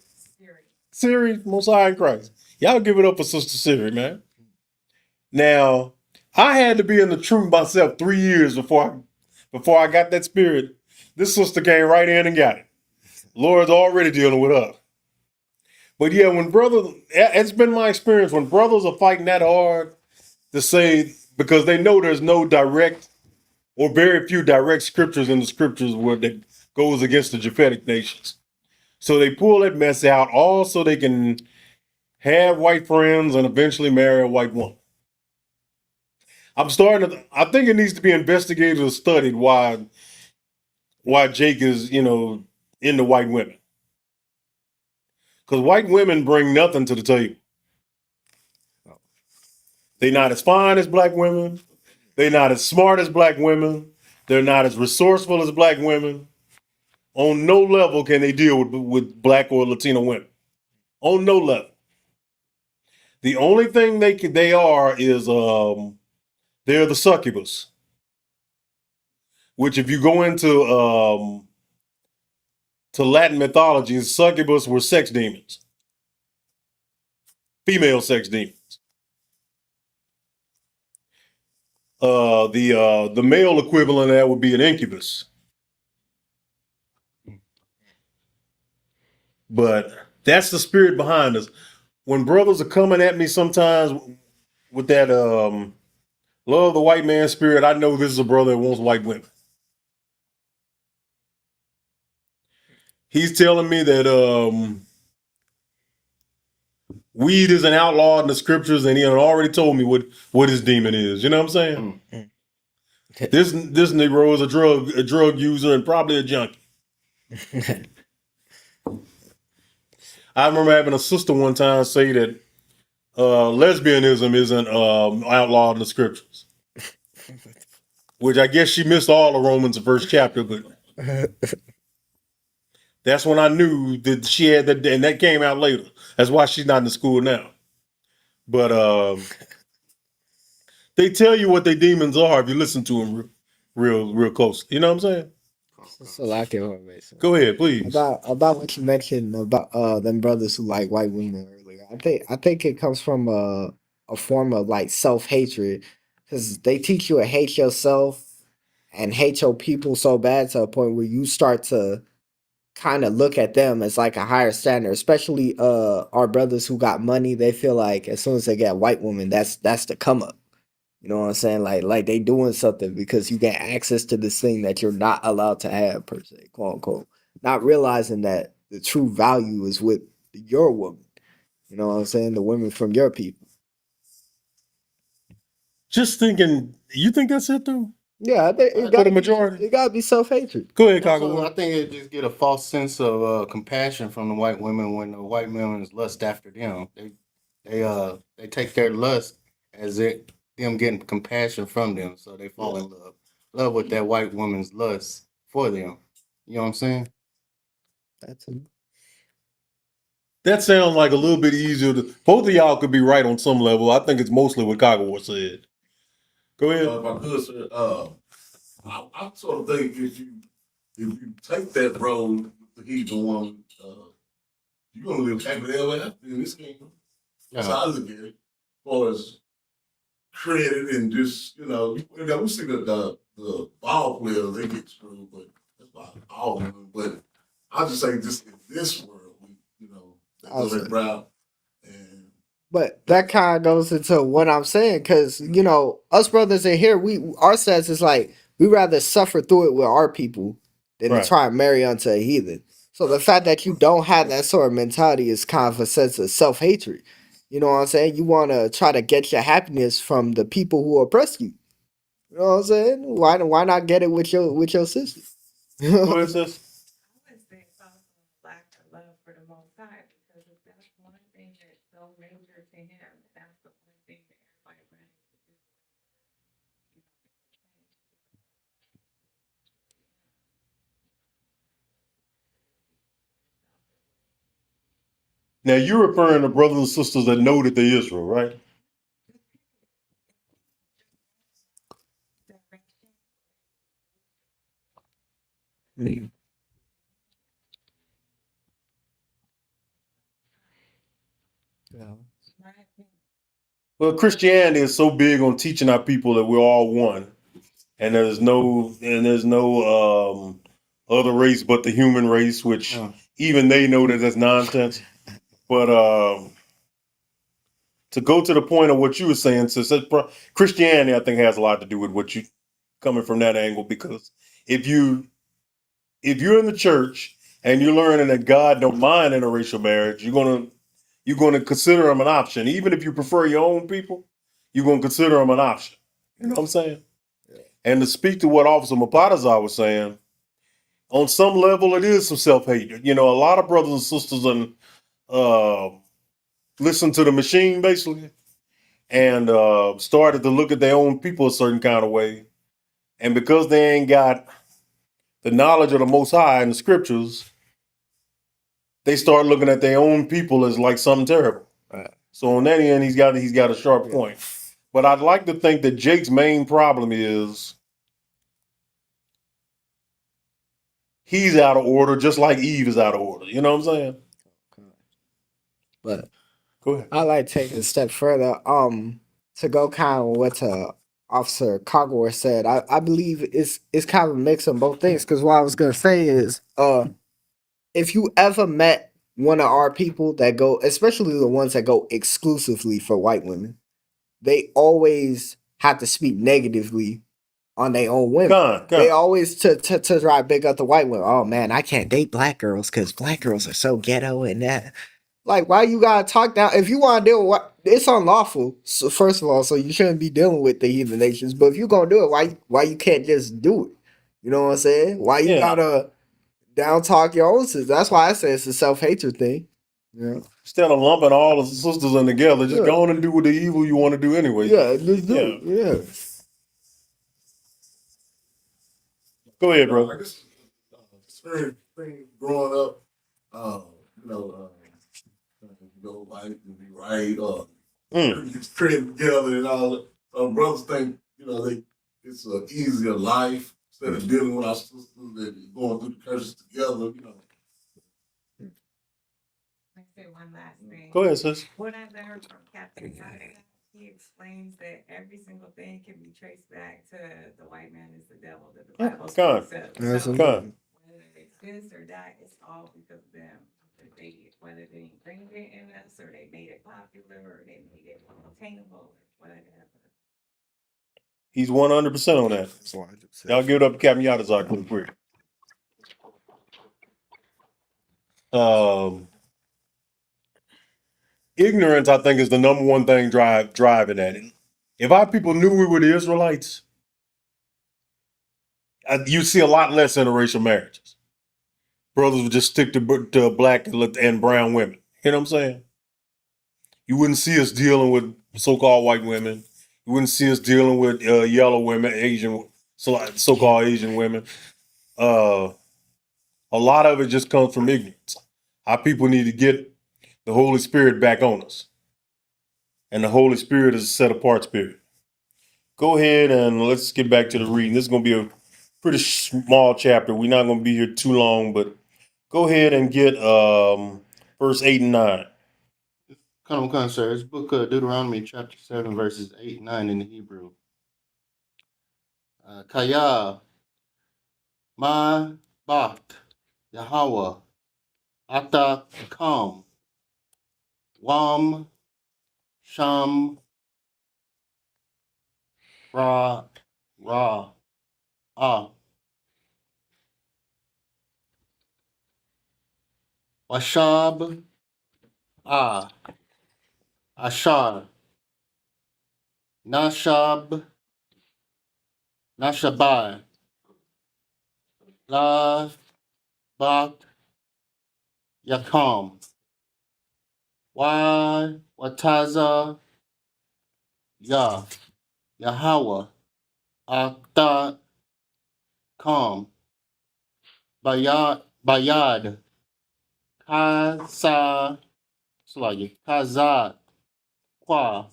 Siri, Most High in Christ. Y'all give it up for Sister Siri, man. Now, I had to be in the truth myself 3 years before I got that spirit. This sister came right in and got it. Lord's already dealing with her. But yeah, it's been my experience when brothers are fighting that hard to say, because they know there's no direct or very few direct scriptures in the scriptures where that goes against the Japhetic nations. So they pull that mess out all so they can have white friends, and eventually marry a white woman. I think it needs to be investigated or studied why Jake is, into white women. Because white women bring nothing to the table. They're not as fine as black women. They're not as smart as black women. They're not as resourceful as black women. On no level can they deal with black or Latino women. On no level. The only thing they are is they're the succubus. Which, if you go into to Latin mythology, succubus were sex demons, female sex demons. The male equivalent of that would be an incubus. But that's the spirit behind us. When brothers are coming at me sometimes with that love the white man spirit, I know this is a brother that wants white women. He's telling me that weed is an outlaw in the scriptures, and he had already told me what his demon is. You know what I'm saying? This Negro is a drug user and probably a junkie. I remember having a sister one time say that lesbianism isn't outlawed in the scriptures, which I guess she missed all of Romans, the first chapter, but that's when I knew that she had that, and that came out later. That's why she's not in the school now. But they tell you what their demons are if you listen to them real close. You know what I'm saying? So like information. Go ahead, please. About what you mentioned about them brothers who like white women earlier. I think it comes from a form of like self-hatred, because they teach you to hate yourself and hate your people so bad to a point where you start to kind of look at them as like a higher standard, especially our brothers who got money. They feel like as soon as they get a white woman, that's the come up. You know what I'm saying? Like they doing something because you get access to this thing that you're not allowed to have, per se, quote unquote. Not realizing that the true value is with your woman. You know what I'm saying? The women from your people. Just thinking, you think that's it though? Yeah, I think For the majority. it gotta be self-hatred. Go ahead, Also, Kago. I think it just get a false sense of compassion from the white women when the white women lust after them. They take their lust as them getting compassion from them, so they fall in love with that white woman's lust for them. You know what I'm saying? That's a, That sounds like a little bit easier to. Both of y'all could be right on some level. I think it's mostly what Kago said. Go ahead. If I could, sir, I sort of think if you take that road with the heathen woman, you're gonna live happily ever after in this kingdom. That's how I look at it. As far as credit and just we see that the ball players they get screwed, but that's about all of them. But I just say just in this world, they go that route. but that kind of goes into what I'm saying, because us brothers in here, our sense is like we rather suffer through it with our people than to try and marry unto a heathen. So the fact that you don't have that sort of mentality is kind of a sense of self-hatred. You know what I'm saying? You want to try to get your happiness from the people who oppress you. You know what I'm saying? Why not get it with your sister? Go ahead, sis. I would say it's also a lack of love for the Most High, because if that's one thing that's so major to him, that's the one thing that everybody runs to do. Now you're referring to brothers and sisters that know that they're Israel, right? Well, Christianity is so big on teaching our people that we're all one, and there's no other race but the human race, which even they know that that's nonsense. But to go to the point of what you were saying, sis, Christianity, I think, has a lot to do with what you coming from that angle, because if you're in the church and you're learning that God don't mind interracial marriage, you're you're going to consider them an option. Even if you prefer your own people, you're going to consider them an option. You know what I'm saying? And to speak to what Officer Mapatazar was saying, on some level, it is some self-hate. You know, a lot of brothers and sisters listen to the machine, basically, and started to look at their own people a certain kind of way. And because they ain't got the knowledge of the Most High in the scriptures, they start looking at their own people as like something terrible. Right. So on that end, he's got a sharp point. But I'd like to think that Jake's main problem is he's out of order, just like Eve is out of order. You know what I'm saying? But Go ahead. I like to take it a step further. To go kind of what Officer Cogwar said, I believe it's kind of a mix of both things. Because what I was gonna say is, if you ever met one of our people that go, especially the ones that go exclusively for white women, they always have to speak negatively on their own women. They always to try to big up the white women. Oh man, I can't date black girls because black girls are so ghetto and that. Like, why you gotta talk down? If you want to deal with what, it's unlawful. So first of all, so you shouldn't be dealing with the heathen nations. But if you gonna do it, why you can't just do it? You know what I'm saying? Why you gotta down talk your own sisters? That's why I say it's a self-hatred thing. Yeah. Instead of lumping all the sisters in together, just go on and do what the evil you want to do anyway. Yeah, just do it. Yeah. Go ahead, bro. I guess certain thing growing up, like to be right, just trading together and all that. Brothers think, it's an easier life instead of dealing with our sisters and going through the curses together, Let me say one last thing. Go ahead, sis. What I learned from Captain Yada, he explains that every single thing can be traced back to the white man is the devil that the Bible speaks of. So whether it's this or that, it's all because of them. Whether they bring it in us or they made it popular or they made it attainable, whatever. He's 100% on that. Y'all give it up to Captain Yadazar real quick. Ignorance, I think, is the number one thing driving at it. If our people knew we were the Israelites, you see a lot less interracial marriages. Brothers would just stick to black and brown women. You know what I'm saying? You wouldn't see us dealing with so-called white women. You wouldn't see us dealing with yellow women, so-called Asian women. A lot of it just comes from ignorance. Our people need to get the Holy Spirit back on us. And the Holy Spirit is a set-apart spirit. Go ahead and let's get back to the reading. This is going to be a pretty small chapter. We're not going to be here too long, but go ahead and get verse 8 and 9. Come, sir. It's book of Deuteronomy, chapter 7, verses 8 and 9 in the Hebrew. Kaya, ma, bat, Yahweh, ata, kam, wam, sham, ra, washab, ashar, nashab, nashabai, la, bat, yakam, wataza, Yahweh, ata, kam, bayad, Kazat, Kwa,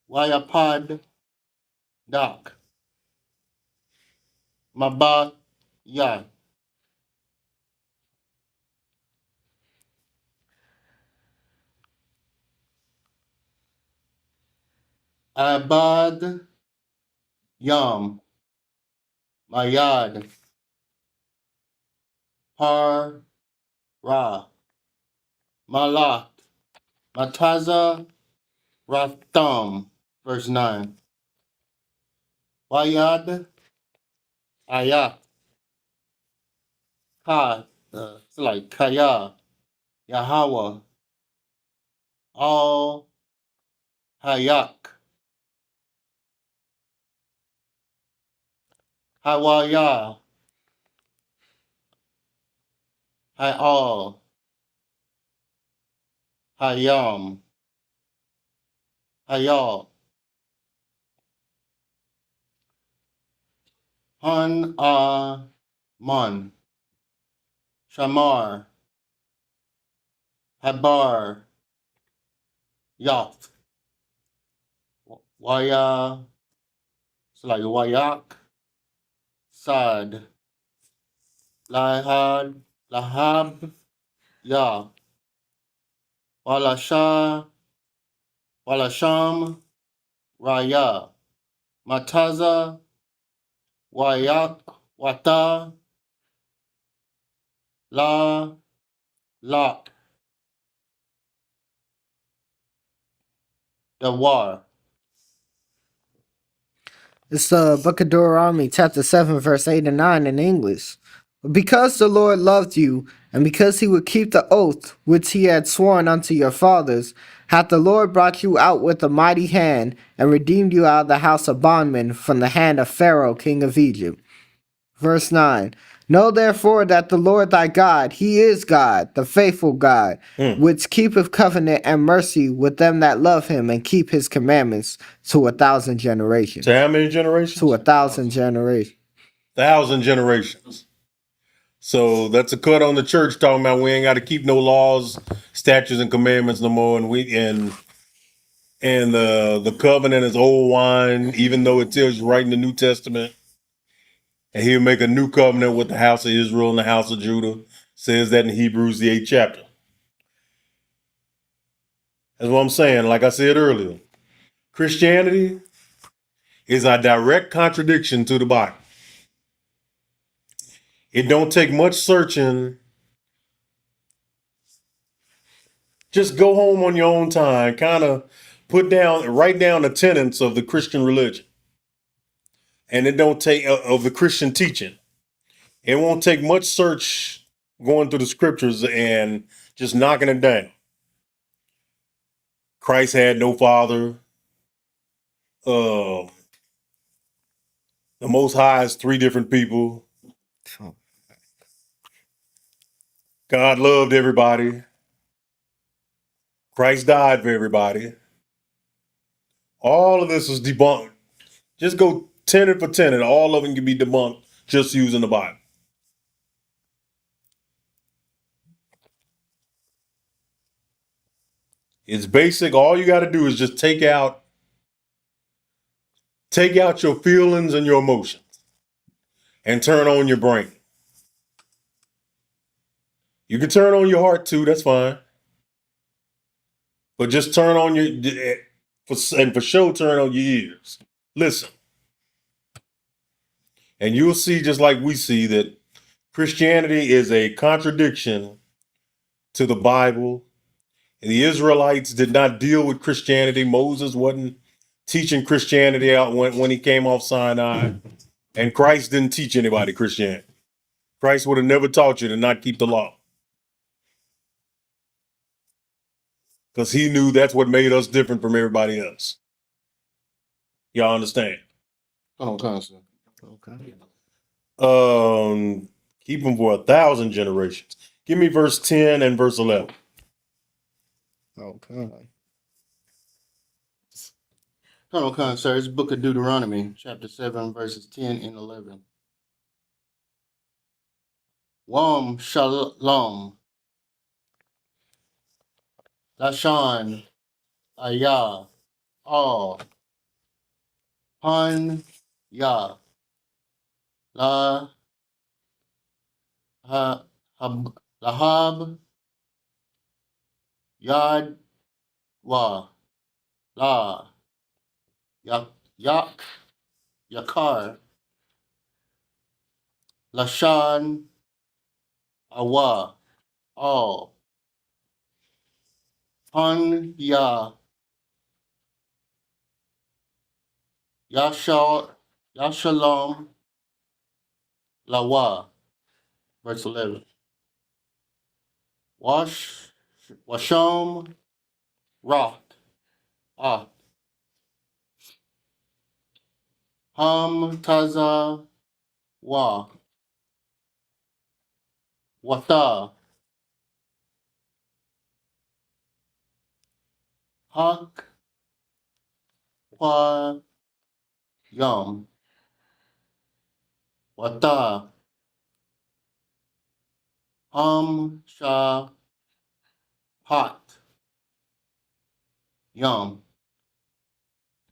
Wayapad, Dak, Mabat, Yad. Abad, Yam, Mayad, Har, Ra, Malat, Mataza, Ratham, verse 9. Wayad, Ayat, Ka, it's like Kaya, Yahweh, Al Hayak, Hawaya, Hayal, Hayam, Hayal, Han Man, Shamar, Habar, Yath, Waya, it's like Wayak, Sad, Lahad, Lahab, Yah, Walasha, Walasham, Raya, Mataza, Wayak, Wata, La, Lak, the war. It's the book of Deuteronomy, chapter 7, verse 8 and 9 in English. Because the Lord loved you, and because he would keep the oath which he had sworn unto your fathers, hath the Lord brought you out with a mighty hand, and redeemed you out of the house of bondmen from the hand of Pharaoh king of Egypt. Verse 9. Know therefore that the Lord thy God, he is God, the faithful God, which keepeth covenant and mercy with them that love him and keep his commandments to 1,000 generations. To how many generations? To 1,000 generations. 1,000 generations. So that's a cut on the church talking about we ain't got to keep no laws, statutes, and commandments no more, and the covenant is old wine, even though it tells you right in the New Testament. And he'll make a new covenant with the house of Israel and the house of Judah. Says that in Hebrews, the 8th chapter. That's what I'm saying. Like I said earlier, Christianity is a direct contradiction to the Bible. It don't take much searching. Just go home on your own time, kind of write down the tenets of the Christian religion. And it don't take of the Christian teaching. It won't take much search going through the scriptures and just knocking it down. Christ had no father. The Most High is 3 different people. God loved everybody. Christ died for everybody. All of this is debunked. Just go tenet for tenet. All of them can be debunked just using the Bible. It's basic. All you got to do is just take out your feelings and your emotions and turn on your brain. You can turn on your heart too. That's fine. But just turn on for sure, turn on your ears. Listen. And you'll see, just like we see, that Christianity is a contradiction to the Bible. And the Israelites did not deal with Christianity. Moses wasn't teaching Christianity out when he came off Sinai. And Christ didn't teach anybody Christianity. Christ would have never taught you to not keep the law. Because he knew that's what made us different from everybody else. Y'all understand? Oh, constant. Okay. Keep them for 1,000 generations. Give me verse 10 and verse 11. Okay. Colonel sir, it's book of Deuteronomy, chapter 7, verses 10 and 11. Wam shalom, Lashan, Ayah, All, Han, Yah, La, Lahab, Yad, Wa, La, Yak, Yakar, Lashan, Awa, All, Han, Yah, Yashalom, Lawa, verse 11. Wash, Washom Rot. Ah. Ham Taza Wa. Wata. Hak Wa Yum. Wata. Ham Sha Hot. Yum.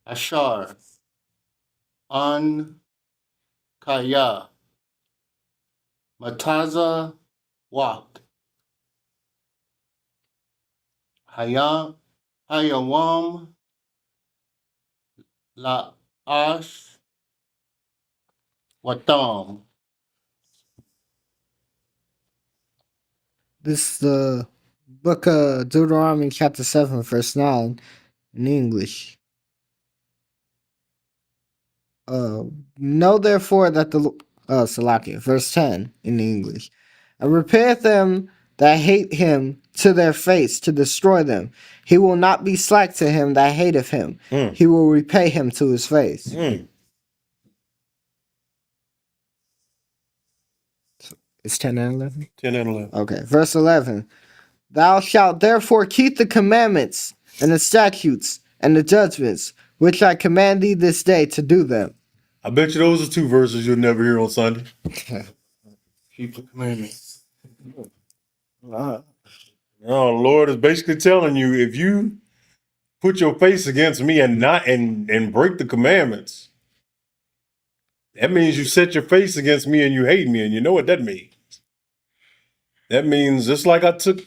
Ashar. An Kaya. Mataza Wak. Hayawam La Ash Watam. This is the book of Deuteronomy, chapter 7, verse 9, in English. Know therefore that the Salakia, verse 10 in English, and repair them that hate him to their face to destroy them. He will not be slack to him that hateth him. He will repay him to his face. It's 10 and 11? 10 and 11. Okay, verse 11. Thou shalt therefore keep the commandments and the statutes and the judgments, which I command thee this day to do them. I bet you those are two verses you'll never hear on Sunday. Keep the commandments. No, the Lord is basically telling you, if you put your face against me and not and break the commandments, that means you set your face against me and you hate me, and you know what that means. That means just like I took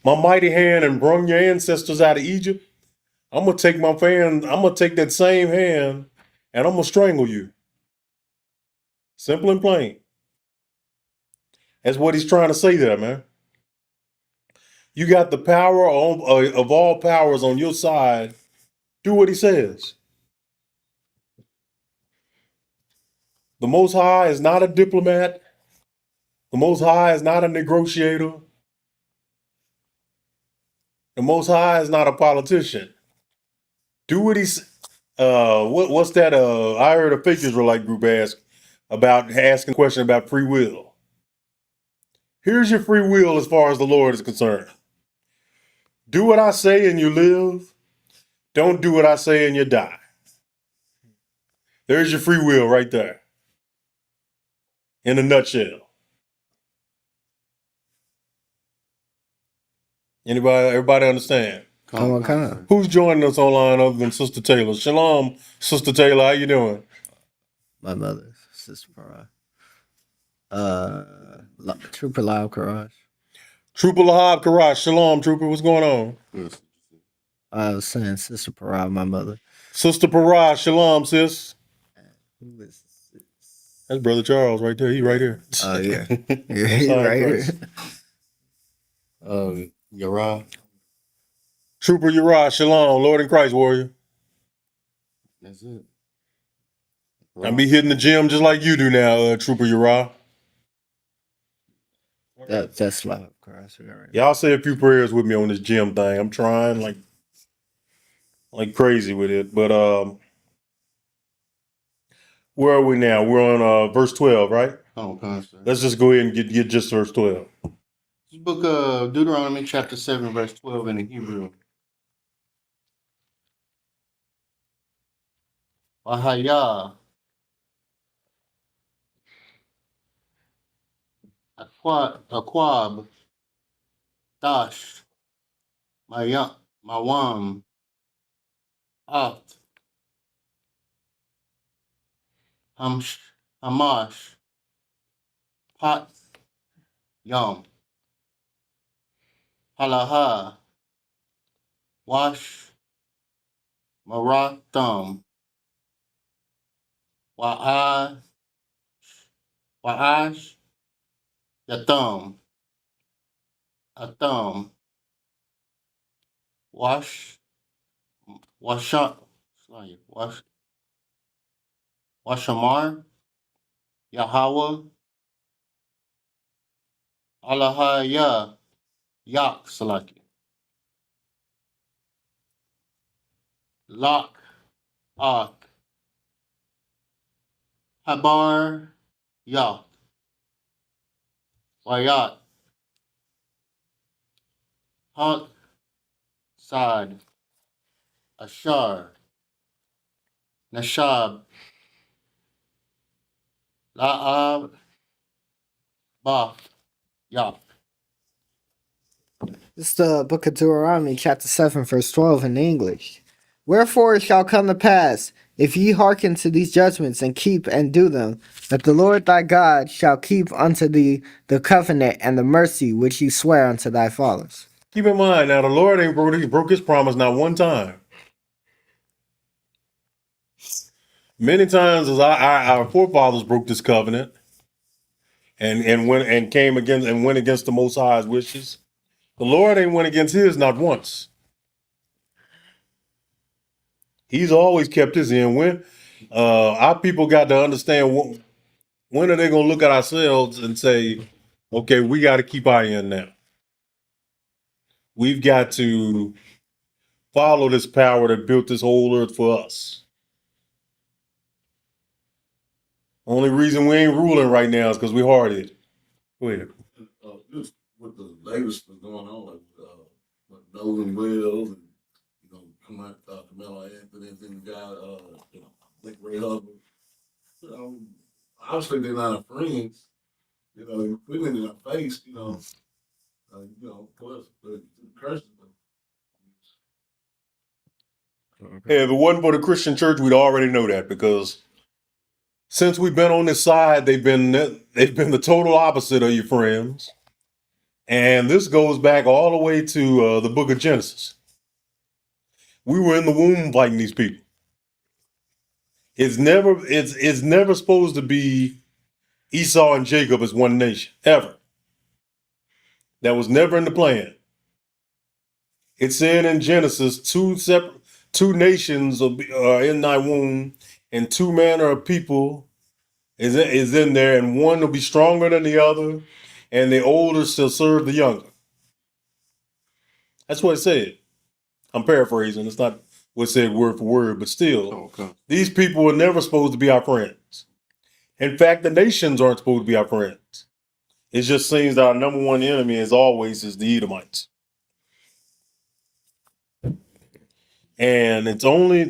my mighty hand and brung your ancestors out of Egypt, I'm gonna take that same hand and I'm gonna strangle you. Simple and plain. That's what he's trying to say there, man. You got the power of all powers on your side. Do what he says. The Most High is not a diplomat. The Most High is not a negotiator. The Most High is not a politician. Do what he's. What's that? I heard a fake Israelite group asking a question about free will. Here's your free will as far as the Lord is concerned. Do what I say and you live. Don't do what I say and you die. There's your free will right there. In a nutshell. Everybody understand? Come on. Who's joining us online other than Sister Taylor? Shalom, Sister Taylor. How you doing? My mother, Sister Parag. Trooper Lyle Karaj. Trooper Lahab Karaj. Shalom, Trooper. What's going on? Yes. I was saying Sister Parag, my mother. Sister Paraj. Shalom, sis. Who is this? That's Brother Charles right there. He right here. Oh, yeah. Yeah, he right here. Yara. Trooper Uriah. Shalom, Lord in Christ, warrior. That's it. I be hitting the gym just like you do now, Trooper Uriah. That's Lyle Karaj. Y'all say a few prayers with me on this gym thing. I'm trying like crazy with it. But where are we now? We're on verse 12, right? Oh, constant. Let's just go ahead and get just verse 12. This book of Deuteronomy, chapter 7, verse 12 in the Hebrew. Wahaya. Aquab. Dash. Mawam. At. Hamash. Pat. Yom. Halaha. Wash. Maratham. Wa'ash. Yatham. Atham. Washamar. Yahweh. Alahaya. Yak Salaki. Lok, Ak, Habar, Yah, Wayat, Hak, Sad, Ashar, Nashab, La'ab, Bah, Yah. This is the book of Deuteronomy, chapter 7, verse 12 in English. Wherefore it shall come to pass, if ye hearken to these judgments and keep and do them, that the Lord thy God shall keep unto thee the covenant and the mercy which he sware unto thy fathers. Keep in mind, now the Lord ain't broke his promise not one time. Many times as our forefathers broke this covenant and went against the Most High's wishes. The Lord ain't went against his not once. He's always kept his end. When our people got to understand when are they going to look at ourselves and say, okay, we got to keep our end now. We've got to follow this power that built this whole earth for us. Only reason we ain't ruling right now is because we're hard-headed. Go ahead. Just with the latest that's going on, like Nolan Wells and Camelo Anthony and then the guy, Nick Ray Hubbard. Obviously they're not our friends. You're putting it in our face. Plus the curses. Hey, if it wasn't for the Christian church, we'd already know that, because since we've been on this side, they've been the total opposite of your friends. And this goes back all the way to the book of Genesis. We were in the womb fighting these people. It's never supposed to be Esau and Jacob as one nation, ever. That was never in the plan. It said in Genesis, two nations are in thy womb, and two manner of people is in there, and one will be stronger than the other, and the older shall serve the younger. That's what it said. I'm paraphrasing. It's not what it said word for word, but still, These people were never supposed to be our friends. In fact, the nations aren't supposed to be our friends. It just seems that our number one enemy, as always, is the Edomites. And it's only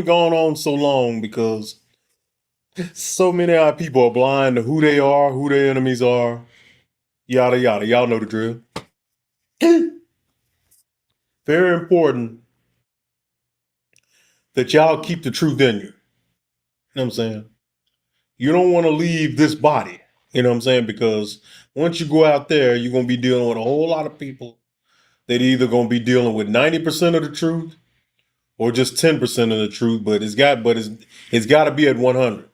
gone on so long because so many of our people are blind to who they are, who their enemies are, yada yada. Y'all know the drill. Very important that y'all keep the truth in you. You know what I'm saying? You don't want to leave this body. You know what I'm saying? Because once you go out there, you're going to be dealing with a whole lot of people that either going to be dealing with 90% of the truth or just 10% of the truth, but it's got to be at 100.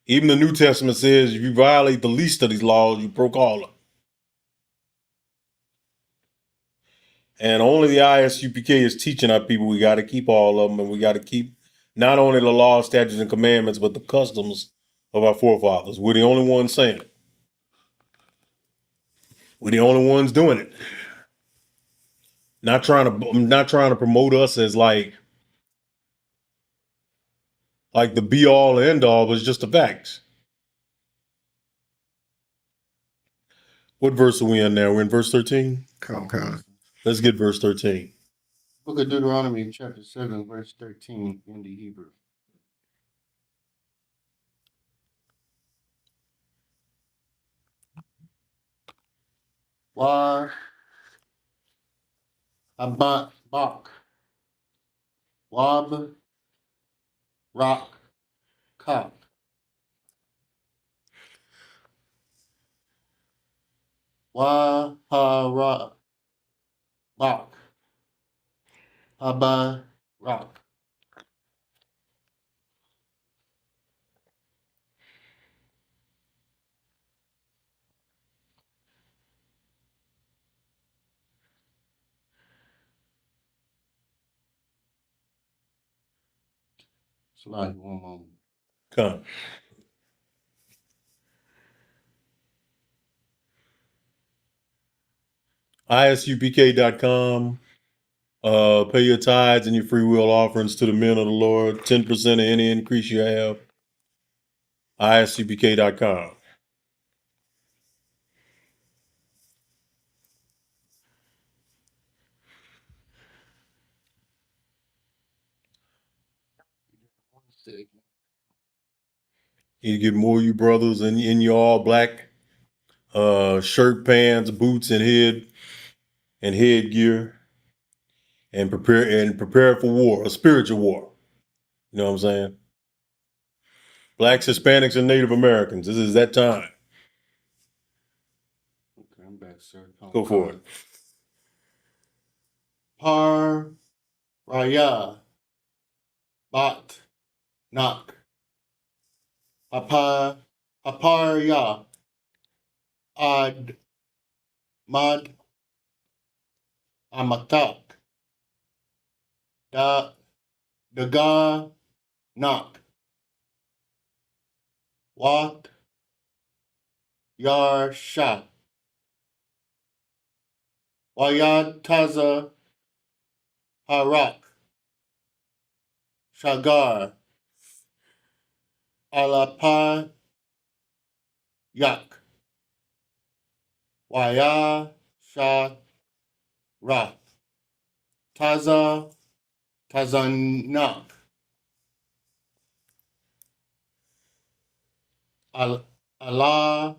Even the New Testament says if you violate the least of these laws, you broke all of them. And only the ISUPK is teaching our people we got to keep all of them, and we got to keep not only the law, statutes, and commandments, but the customs of our forefathers. We're the only ones saying it. We're the only ones doing it. Not trying to promote us as like the be all and end all, but it's just the facts. What verse are we in now? We're in verse 13? Okay. Let's get verse 13. Book of Deuteronomy, chapter 7, verse 13 in the Hebrew. War, Abat, Bak, Wab, Rock, Kop. Wa, Ha, Ra, Bak, Haba, Rock. Slide one moment. Come. ISUPK.com. Pay your tithes and your free will offerings to the men of the Lord. 10% of any increase you have. ISUPK.com. You get more, you brothers, in your all black shirt, pants, boots, and headgear, and prepare for war, a spiritual war. You know what I'm saying? Blacks, Hispanics, and Native Americans. This is that time. Okay, I'm back, sir. Go for it. Par Raya Bat Nak Aparya Ad Mad Amatak Da Daga Nak Wat Yar Shah Wayad Taza Harak Shagar Alapa Yak Waya Shah Ra Taza Tazanak Allah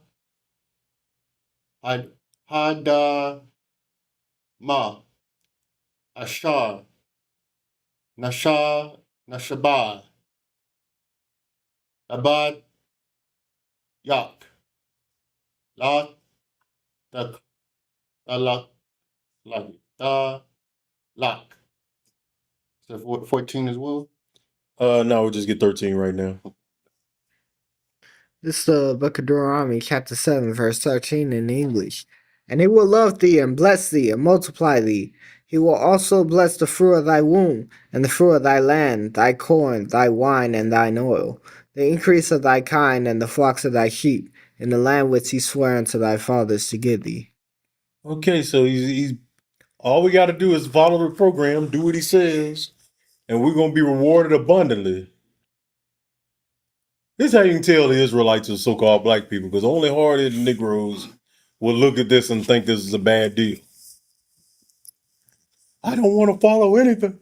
Hada Ma Ashar Nashabah Abad Yak Lat Tak Talak Lak. So 14 as well? No, we'll just get 13 right now. This is the book of Deuteronomy, chapter 7, verse 13 in English. And he will love thee and bless thee and multiply thee. He will also bless the fruit of thy womb, and the fruit of thy land, thy corn, thy wine, and thine oil, the increase of thy kind, and the flocks of thy sheep, in the land which he sware unto thy fathers to give thee. Okay, so he's all we got to do is follow the program, do what he says, and we're going to be rewarded abundantly. This is how you can tell the Israelites are so-called black people, because only hard-headed Negroes will look at this and think this is a bad deal. I don't want to follow anything.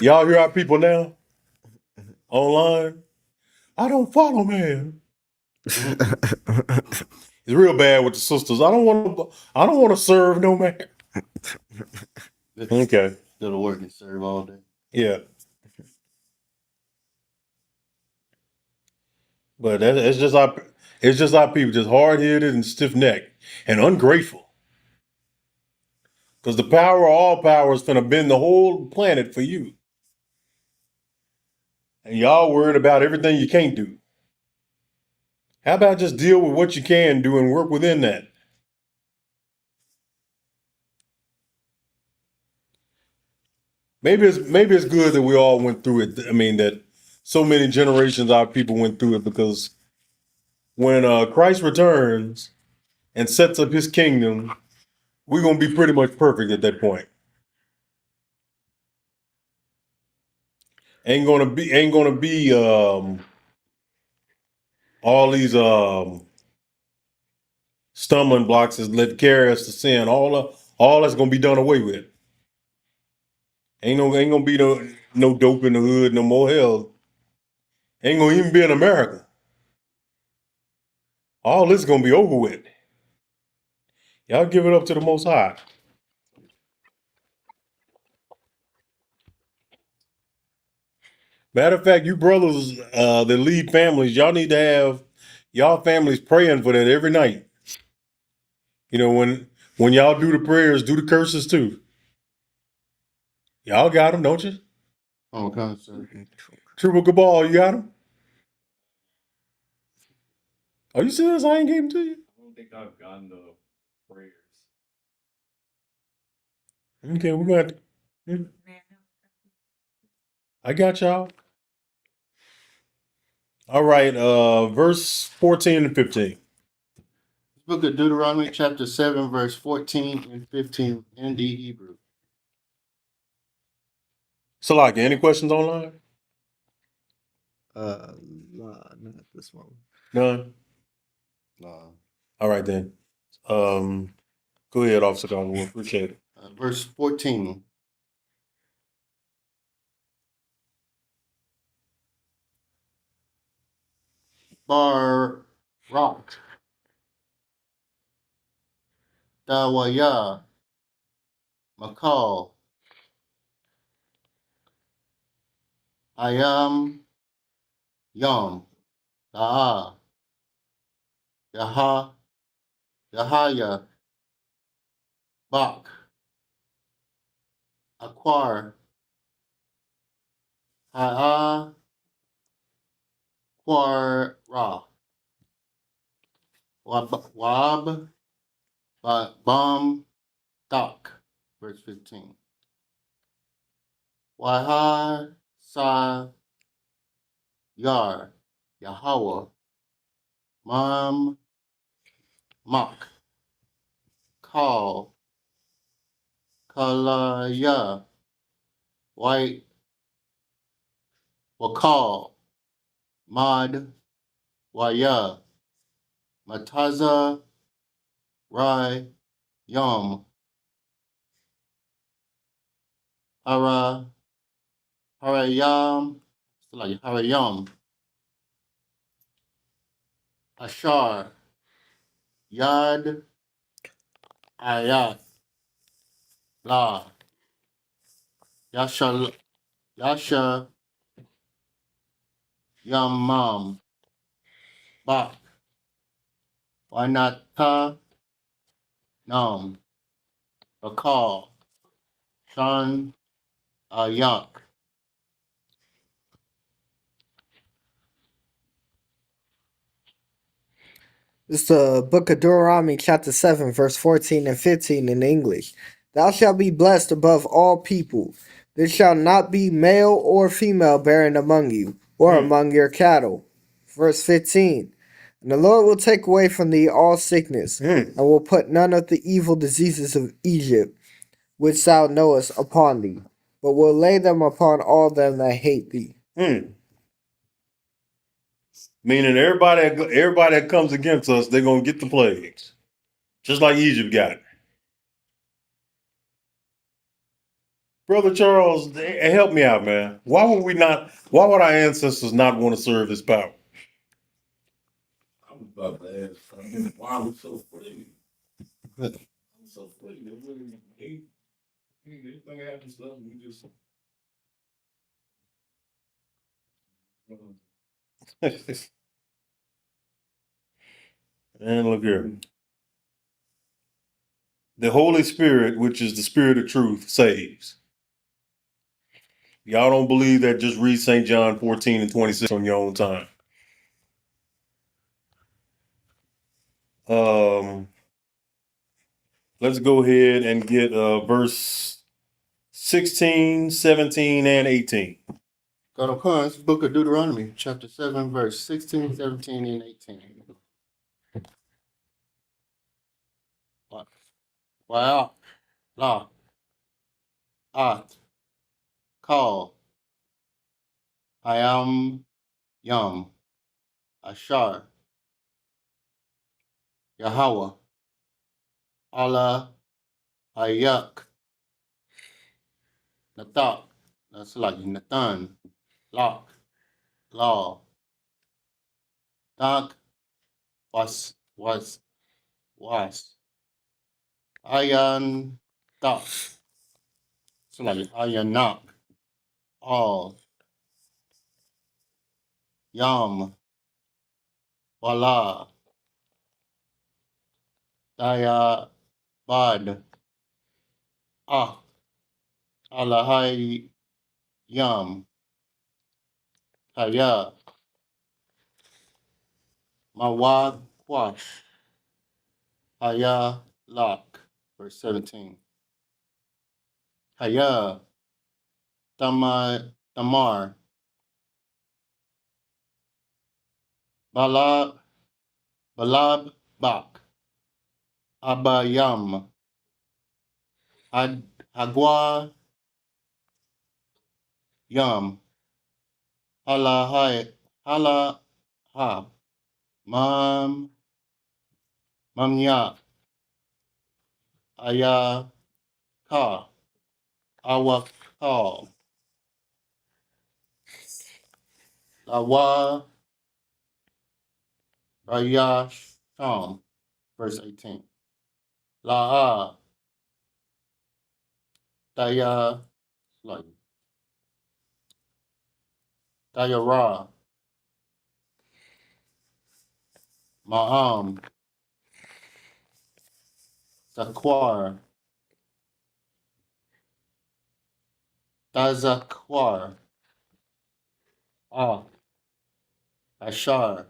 Y'all hear our people now? Online? I don't follow, man. It's real bad with the sisters. I don't want to serve no man. Okay. That'll work and serve all day. Yeah. But it's just our people, just hard-headed and stiff-necked and ungrateful. Because the power of all power is finna bend the whole planet for you. And y'all worried about everything you can't do. How about just deal with what you can do and work within that? Maybe it's good that we all went through it. I mean, that so many generations of our people went through it, because when Christ returns and sets up his kingdom, we're gonna be pretty much perfect at that point. Ain't gonna be all these stumbling blocks that carry us to sin. All that's gonna be done away with. Ain't gonna be no dope in the hood no more. Hell, ain't gonna even be in America. All this is gonna be over with. Y'all give it up to the Most High. Matter of fact, you brothers that lead families, y'all need to have y'all families praying for that every night. You know, when y'all do the prayers, do the curses too. Y'all got them, don't you? Oh, God, sir. Triple Cabal, you got them? Are you serious? I ain't gave them to you? I don't think I've gotten the prayers. Okay, we got. I got y'all. All right, verse 14 and 15. Book of Deuteronomy, chapter 7, verse 14 and 15 in the Hebrew. Salaki, any questions online? Nah, not this one. None. No. All right then. Go ahead, Officer Garwood. Appreciate it. Verse 14. Barak Dawaya Makal Ayam Yom Daa Yaha Yahaya Bak Akwar Ha'a Kwara Wab Bam Dak. Verse 15. Waha Sa Yar Yahweh Mam Mak Kal Kalaya White Wakal Mad Waya Mataza Rai Yom Hara Harayam like Harayam Ashar Yad Ayat La Yasha Yamam Bak Wanata Nam Bakal Shan Ayak. It's the book of Deuteronomy, chapter 7, verse 14 and 15 in English. Thou shalt be blessed above all people. There shall not be male or female barren among you, or among your cattle. Verse 15. And the Lord will take away from thee all sickness, and will put none of the evil diseases of Egypt, which thou knowest, upon thee, but will lay them upon all them that hate thee. Meaning everybody that comes against us, they're gonna get the plagues. Just like Egypt got it. Brother Charles, help me out, man. Why would our ancestors not want to serve this power? I was about to ask, why we so free? I'm so free. They really hate anything happens to them. We just And look here. The Holy Spirit, which is the Spirit of truth, saves. Y'all don't believe that? Just read St. John 14 and 26 on your own time. Let's go ahead and get verse 16, 17, and 18. God upon this book of Deuteronomy, chapter 7, verse 16, 17, and 18. Wow. La. At. Call. I am Yum. Ashar. Yahweh. Allah. Ayak. Natak. That's like Nathan. Lock. Law. Dak. Was. Ayan. Tak. It's like Ayanak. All. Yam. Wala. Daya. Bad. Ah. Alahai. Yam. Haya. Mawad. Quash. Haya. Lock. Verse 17. Haya. Tamar. Balab. Bak. Abayam. Hagwa. Yam. Hala hai. Hala ha. Mam. Mamya. Aya ka. Awak. Lawa Rayasham, verse 18. La'a Daya Dayara Ma'am Zakwar Dazakwar Ah Ashar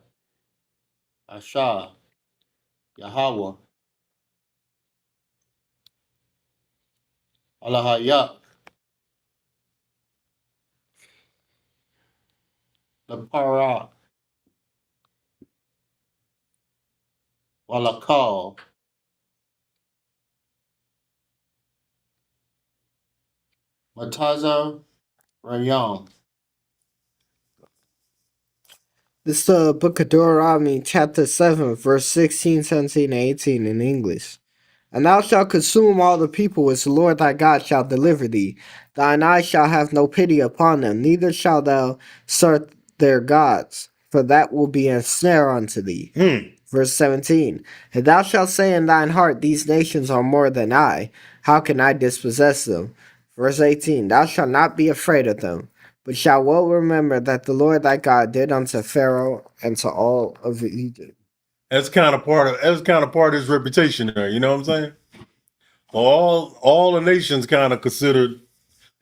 Ashah Yahweh Alahayak Lapara Walakal Mataza Rayam. This is the book of Deuteronomy, chapter 7, verse 16, 17, and 18 in English. And thou shalt consume all the people which the Lord thy God shall deliver thee. Thine eyes shall have no pity upon them, neither shalt thou serve their gods, for that will be a snare unto thee. Verse 17. And thou shalt say in thine heart, these nations are more than I. How can I dispossess them? Verse 18. Thou shalt not be afraid of them, but shalt well remember that the Lord thy God did unto Pharaoh and to all of Egypt. That's kind of part of his reputation there. You know what I'm saying? All the nations kind of considered.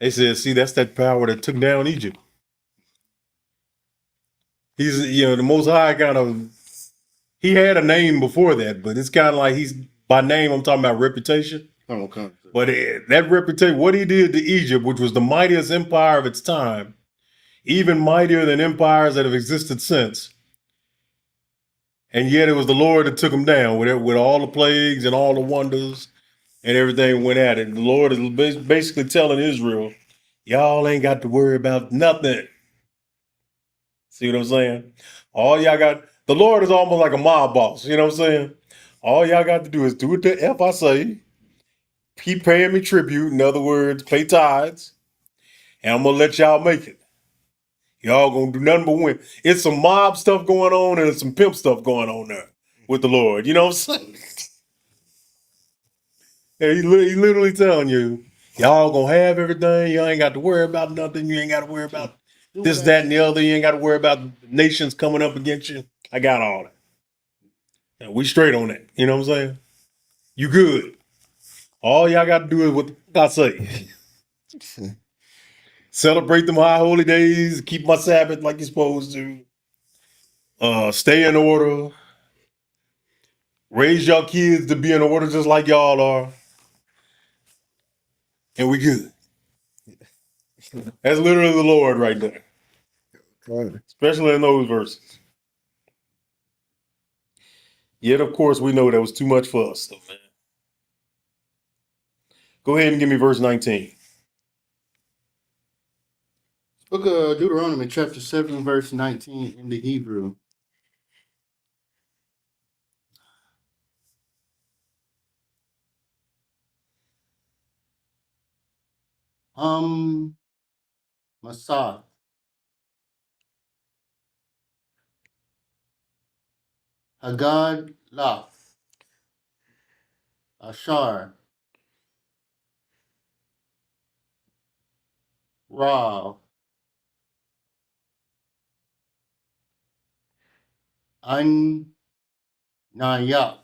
They said, "See, that's that power that took down Egypt." He's the Most High kind of. He had a name before that, but it's kind of like he's by name. I'm talking about reputation. Okay. But that reputation, what he did to Egypt, which was the mightiest empire of its time, even mightier than empires that have existed since. And yet it was the Lord that took him down with all the plagues and all the wonders and everything went at it. The Lord is basically telling Israel, y'all ain't got to worry about nothing. See what I'm saying? All y'all got, the Lord is almost like a mob boss. You know what I'm saying? All y'all got to do is do what the F I say. Keep paying me tribute. In other words, pay tithes. And I'm going to let y'all make it. Y'all going to do nothing but win. It's some mob stuff going on and some pimp stuff going on there with the Lord. You know what I'm saying? He literally telling you, y'all gonna have everything. You ain't got to worry about nothing. You ain't got to worry about this, that, and the other. You ain't got to worry about nations coming up against you. I got all that. And we straight on that. You know what I'm saying? You good. All y'all got to do is what I say. Celebrate them high holy days. Keep my Sabbath like you're supposed to. Stay in order. Raise y'all kids to be in order just like y'all are. And we good. That's literally the Lord right there. Especially in those verses. Yet, of course, we know that was too much for us, though, man. Go ahead and give me verse 19. Book of Deuteronomy, chapter 7, verse 19 in the Hebrew. Masah. Hagad Laf. Ashar. Ra. An Nayak.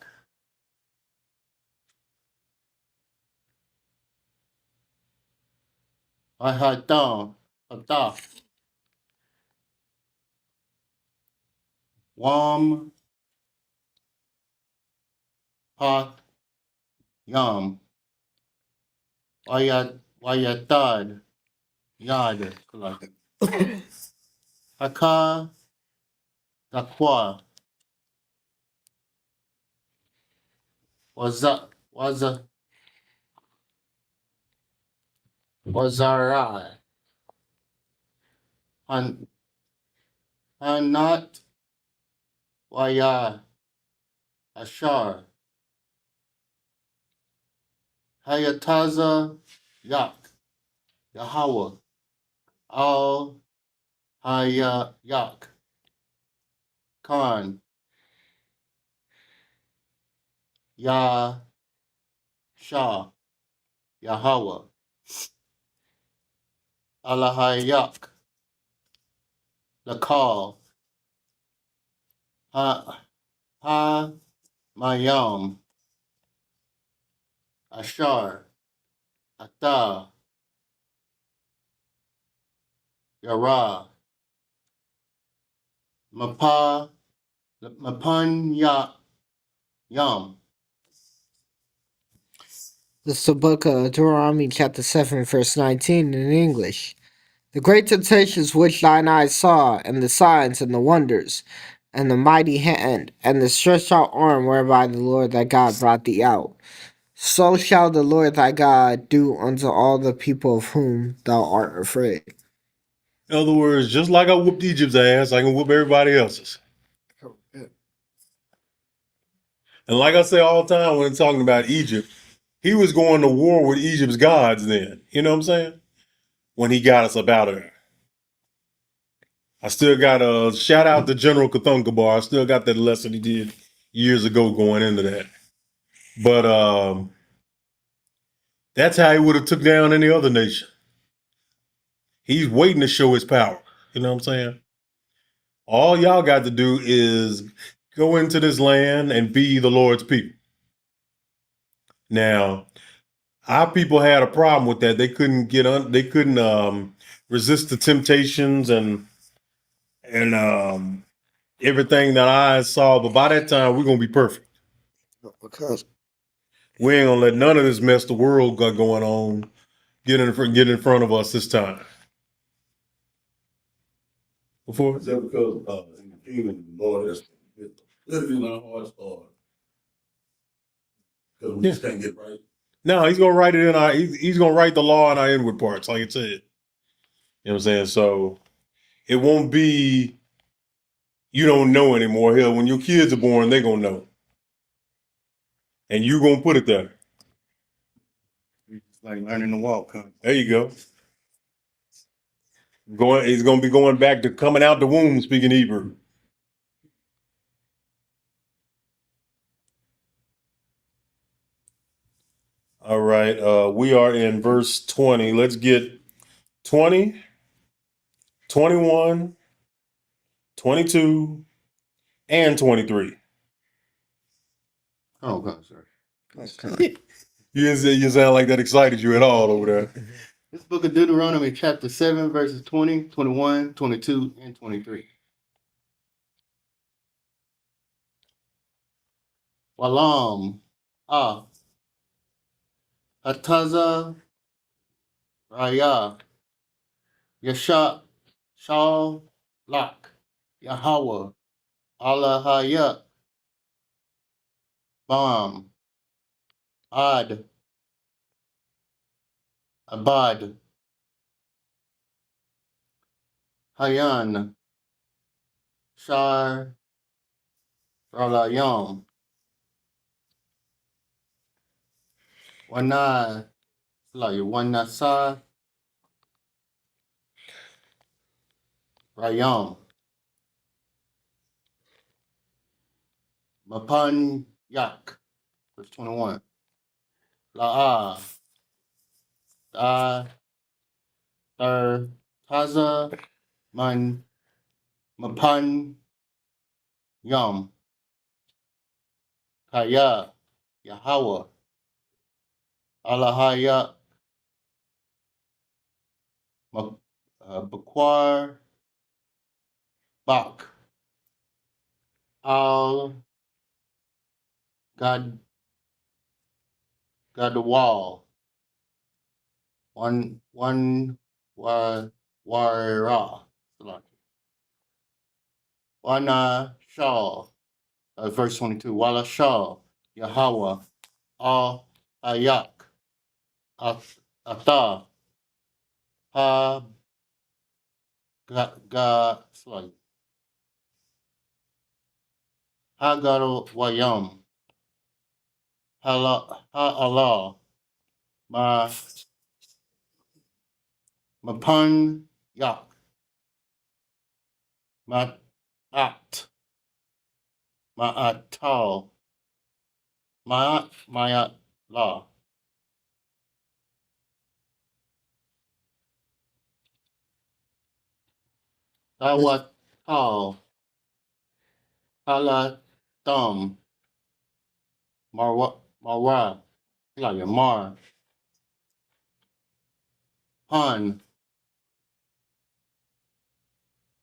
Ahadam. Hadaf. Wam. Pa. Yam. Wayatad. Yad. Haka. Zakwa. Wazarai. Han Hanat Waya Ashar Hayataza Yak Yahweh Al Hayayak Khan Ya Shah Yahweh Alahayak Lakal Ha Mayam Ashar Ata Yara Mapan Yam. This is the book of Deuteronomy, chapter 7, verse 19 in English. The great temptations which thine eyes saw, and the signs and the wonders, and the mighty hand, and the stretched out arm whereby the Lord thy God brought thee out. So shall the Lord thy God do unto all the people of whom thou art afraid. In other words, just like I whooped Egypt's ass, I can whoop everybody else's. And like I say all the time when talking about Egypt, he was going to war with Egypt's gods then. You know what I'm saying? When he got us up out of there. I still got a shout out to General Cthulhu. I still got that lesson he did years ago going into that. But that's how he would have took down any other nation. He's waiting to show his power. You know what I'm saying? All y'all got to do is go into this land and be the Lord's people. Now, our people had a problem with that. They couldn't resist the temptations and everything that I saw. But by that time, we're gonna be perfect. Because We ain't gonna let none of this mess the world got going on get in front of us this time. Before Is that because in the kingdom, the Lord has literally in our hearts, Lord? Because we just can't get right. no, he's gonna write it in our. He's gonna write the law in our inward parts, like it said. You know what I'm saying? So it won't be you don't know anymore. Hell, when your kids are born, they're gonna know, and you're gonna put it there. It's like learning to walk, huh? There you go. He's gonna be going back to coming out the womb speaking Hebrew. All right, we are in verse 20. Let's get 20, 21, 22, and 23. Oh, God, sir. You sound like that excited you at all over there. This book of Deuteronomy, chapter 7, verses 20, 21, 22, and 23. Walam, Hataza, Raya, Yasha, Shal, Lak, Yahweh, Allahaya, Bam, Ad, Abad, Hayan, Shar, Ralayam, Wanasa, Rayam, Mapan Yak, verse 21. La'a, Da, Dar, Taza, Mapan Yam, Kaya, Yahweh, Alahaya, Bakwar, Bak, Al, Gadwal, one, Wara, Wana, Shah, verse 22, Wala Shah, Yahweh, Al, Ayak, Ata, Ha, Sorry. Hagaro Wayam. Allah. Mapan Yak. Ma'at. Ma'atal. Ma'at La. Tawatal. Halatam. Marwa. Like Mar. Hun.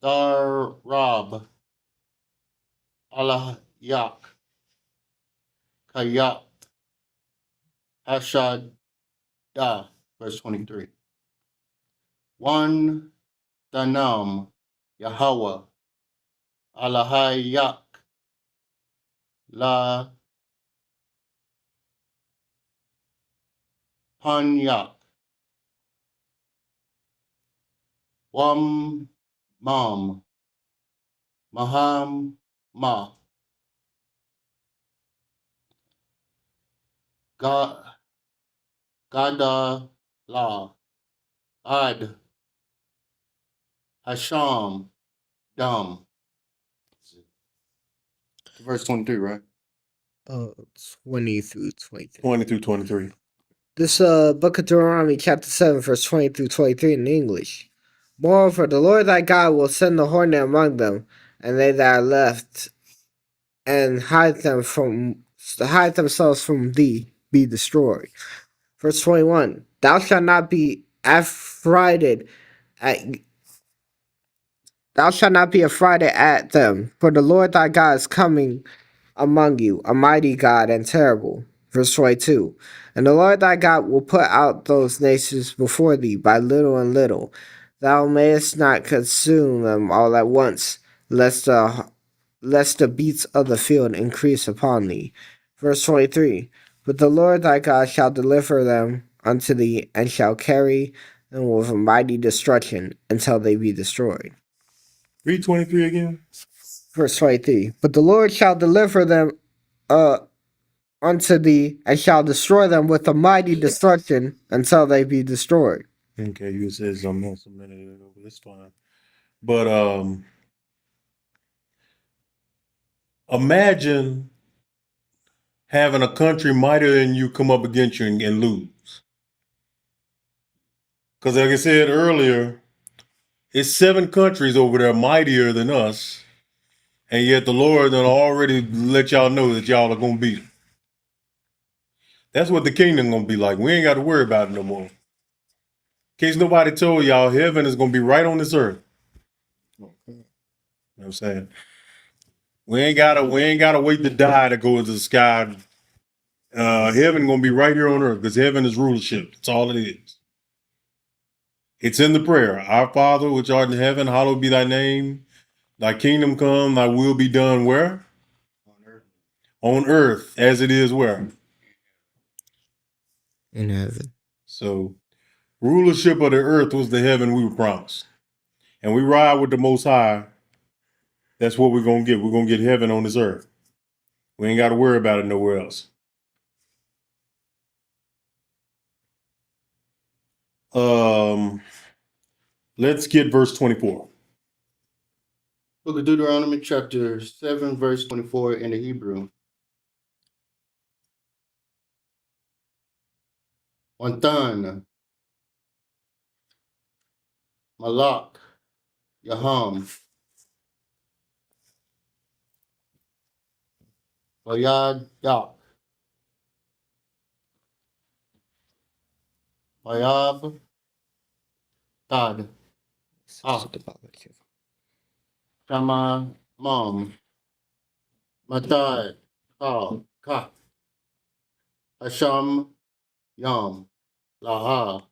Darab. Allah Yak. Kayat. Hashad. Verse 23. One Danam. Yahweh. Alahayak. La Hanyak. Wam Mam. Maham Ma. Gada La. Ad. Hasham. Dam. Verse 23, right? 20 through 23. 20 through 23. This book of Deuteronomy, chapter 7, verse 20 through 23 in English. Moreover, the Lord thy God will send the hornet among them, and they that are left, and hide themselves from thee, be destroyed. Verse 21. Thou shalt not be affrighted at them, for the Lord thy God is coming among you, a mighty God and terrible. Verse 22. And the Lord thy God will put out those nations before thee by little and little. Thou mayest not consume them all at once, lest the beasts of the field increase upon thee. Verse 23. But the Lord thy God shall deliver them unto thee, and shall carry them with a mighty destruction until they be destroyed. Read 23 again. Verse 23. But the Lord shall deliver them unto thee, and shall destroy them with a mighty destruction until they be destroyed. Okay, you said something else a minute ago, but that's fine. But imagine having a country mightier than you come up against you and lose. Because like I said earlier, it's 7 countries over there mightier than us, and yet the Lord done already let y'all know that y'all are going to beat them. That's what the kingdom going to be like. We ain't got to worry about it no more. In case nobody told y'all, heaven is going to be right on this earth. You know what I'm saying? We ain't gotta wait to die to go into the sky. Heaven gonna be right here on earth because heaven is rulership. That's all it is. It's in the prayer. Our Father, which art in heaven, hallowed be thy name. Thy kingdom come, thy will be done where? On earth, as it is where? In heaven. So, rulership of the earth was the heaven we were promised. And we ride with the Most High. That's what we're gonna get. We're gonna get heaven on this earth. We ain't got to worry about it nowhere else. Let's get verse 24. Book of Deuteronomy, chapter 7, verse 24 in the Hebrew. Wantan, Malak, Yaham, Bayad Yak, Bayab, Tad, Shama, Mom, Matad, Kal, Ka, Hasham, Yam, Laha,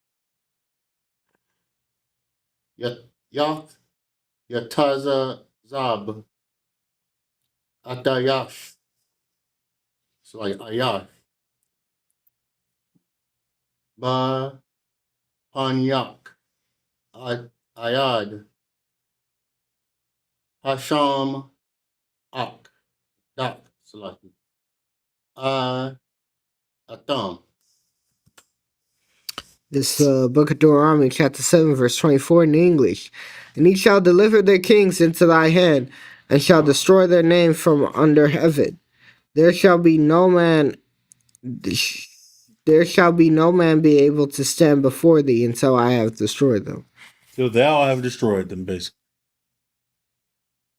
Yath, Yataza, Zab, Atayash. It's like Ayash. Ba, Panyak, Ayad, Hasham Ak. Dak. Salaki. Atham. This book of Deuteronomy, chapter 7, verse 24 in English. And he shall deliver their kings into thy hand, and shall destroy their name from under heaven. There shall be no man be able to stand before thee until I have destroyed them. Till thou have destroyed them, basically.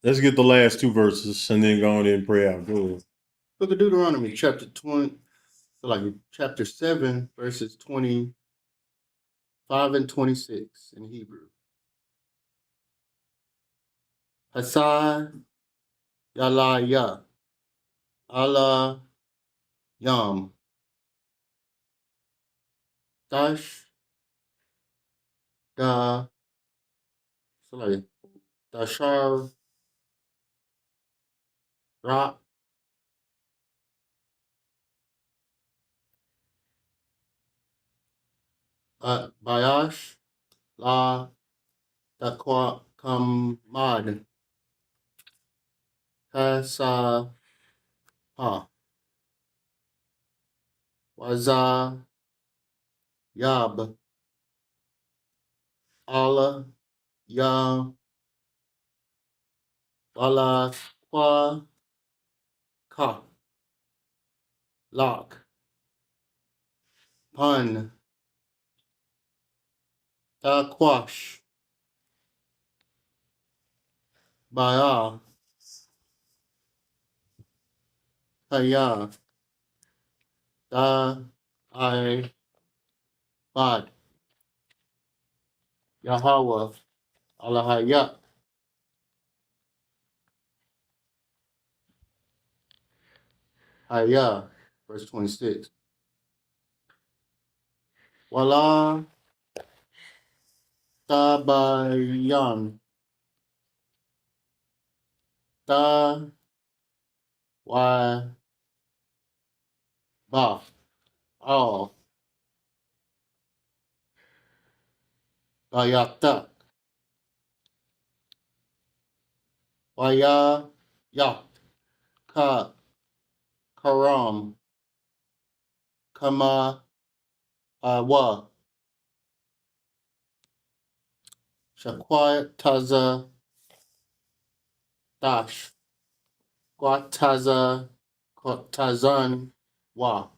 Let's get the last two verses and then go on and pray out. Go ahead. Book of Deuteronomy, chapter 7, verses 25 and 26 in Hebrew. Hasai Yalaya Allah Yam Dash Da Dashar Ra Bayash La Dakwa Kamad Kasa Ha Waza Yab Allah Ya Wala Kwa Ka Lak Pun Takwash Baya Haya Da I Bad Yahweh Allahaya. Haya, verse 26. Wala tabayan ta wa ba all bayata waya yak ka karam kama wa shakwai taza dash kwataza tazan wa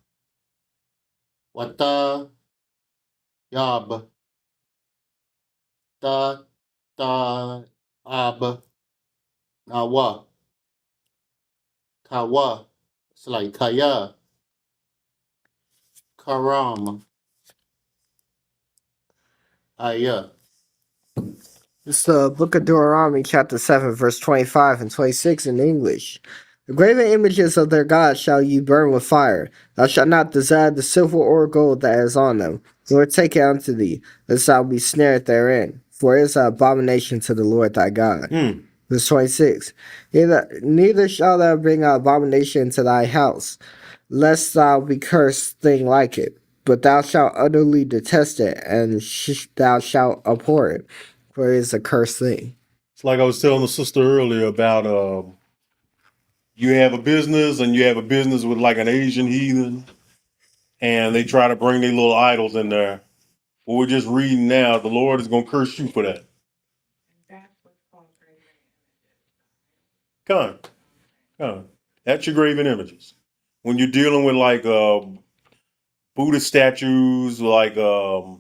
wata yab ta ab nawa kawa. It's like kaya karam aya. It's the book of Deuteronomy, chapter 7, verse 25 and 26 in English. The graven images of their gods shall ye burn with fire. Thou shalt not desire the silver or gold that is on them, nor take it unto thee, lest thou be snared therein. For it is an abomination to the Lord thy God. Verse 26. Neither shalt thou bring an abomination into thy house, lest thou be cursed thing like it. But thou shalt utterly detest it, and thou shalt abhor it, for it is a cursed thing. It's like I was telling the sister earlier about you have a business and you have a business with like an Asian heathen, and they try to bring their little idols in there. Well, we're just reading now, the Lord is going to curse you for that. Come on. That's your graven images. When you're dealing with like Buddha statues, like Allah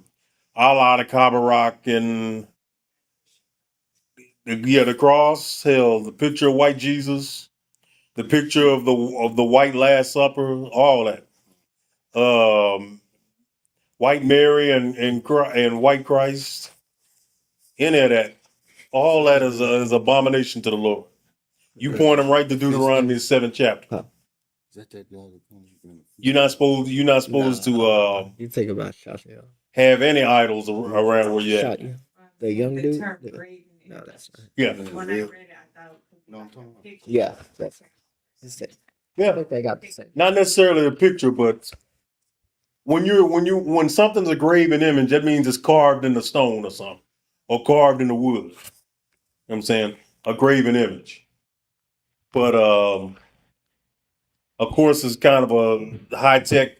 the Kabarak and the cross, hell, the picture of white Jesus, the picture of the white Last Supper, all that. White Mary and white Christ, any of that, all that is abomination to the Lord. You point them right to Deuteronomy 7th chapter. You're not supposed to You think about shot. have any idols around where you're at. The young dude? No, that's not. Yeah. When I read it, I thought. Yeah, that's it. Yeah. I think they got the same. Not necessarily a picture, but when something's a graven image, that means it's carved in the stone or something, or carved in the wood. You know what I'm saying? a graven image. But of course, it's kind of a high tech